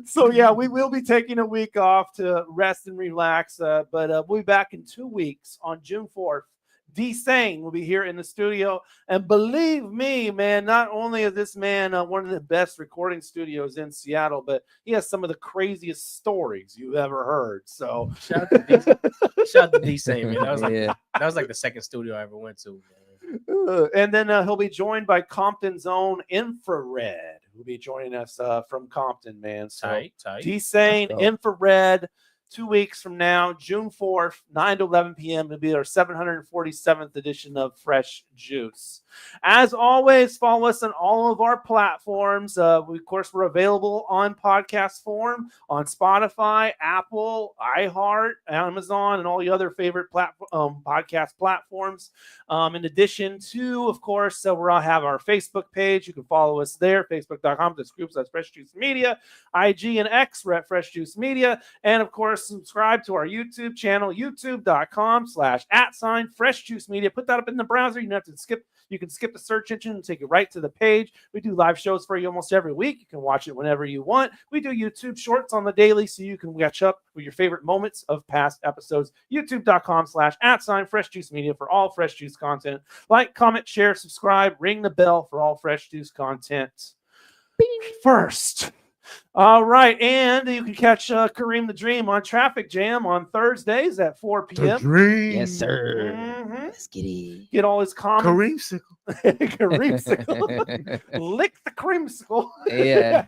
So yeah, we will be taking a week off to rest and relax. But we'll be back in 2 weeks on June 4th. D-Sane will be here in the studio, and believe me, man, not only is this man one of the best recording studios in Seattle, but he has some of the craziest stories you've ever heard. So shout out to D-Sane, man. That was like the second studio I ever went to, man. And then he'll be joined by Compton's own Infrared, who'll be joining us from Compton, man. So tight. D-Sane, Infrared. 2 weeks from now, June 4th, 9 to 11 p.m. It'll be our 747th edition of Fresh Juice. As always, follow us on all of our platforms. Of course, we're available on podcast form on Spotify, Apple, iHeart, Amazon, and all the other favorite podcast platforms. In addition to, of course, we'll have our Facebook page. You can follow us there, facebook.com/groups/Fresh Juice Media, IG and X, we're at Fresh Juice Media, and of course, subscribe to our YouTube channel, youtube.com/@Fresh Juice Media. Put that up in the browser. You don't have to skip. You can skip the search engine and take you right to the page. We do live shows for you almost every week. You can watch it whenever you want. We do YouTube shorts on the daily so you can catch up with your favorite moments of past episodes. youtube.com/@Fresh Juice Media for all Fresh Juice content. Like, comment, share, subscribe, ring the bell for all Fresh Juice content. First, All right, and you can catch Karim the Dream on Traffic Jam on Thursdays at 4 p.m. Dream. Yes, sir. Mhm. Let's get it. Get all his comments. Kareemsicle. Lick the creamsicle. Yeah.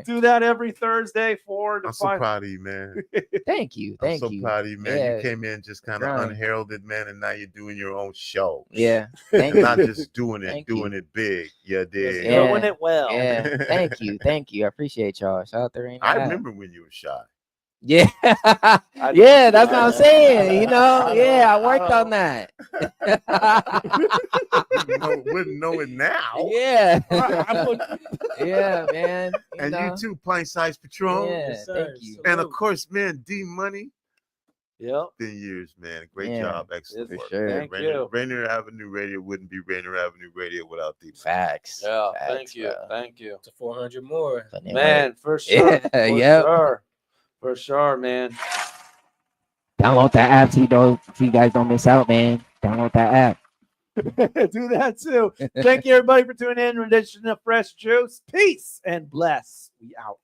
Do that every Thursday, 4 to I'm 5. so proud of you, man. Thank you. I'm Thank so you. proud of you, man. Yeah. You came in just kind of Grind. unheralded, man, and now you're doing your own show. Yeah. And Thank you. not just doing it, Thank doing you. it big. Yeah, did. Yeah. Doing it well. Yeah. Thank you. Thank you. I appreciate y'all. Shout out to Rainier. I remember when you were shy. Yeah. Yeah, that's what I'm saying. You know, yeah, I worked on that. Wouldn't know it now. Yeah. Yeah, man. And you too, Pint Size Patron. Yeah, thank you. And of course, man, D Money. Yep. Been years, man. Great Yeah, job. Excellent for work. sure. Man. Thank you. Rainier Avenue Radio wouldn't be Rainier Avenue Radio without D Money. Facts. Yeah, Facts, thank you. bro. Thank you. To 400 more. Man, for sure. Yeah, for yep. sure. For sure, man. Download that app so you guys don't miss out, man. Download that app. Do that too. Thank you, everybody, for tuning in. Rendition of Fresh Juice. Peace and bless. We out.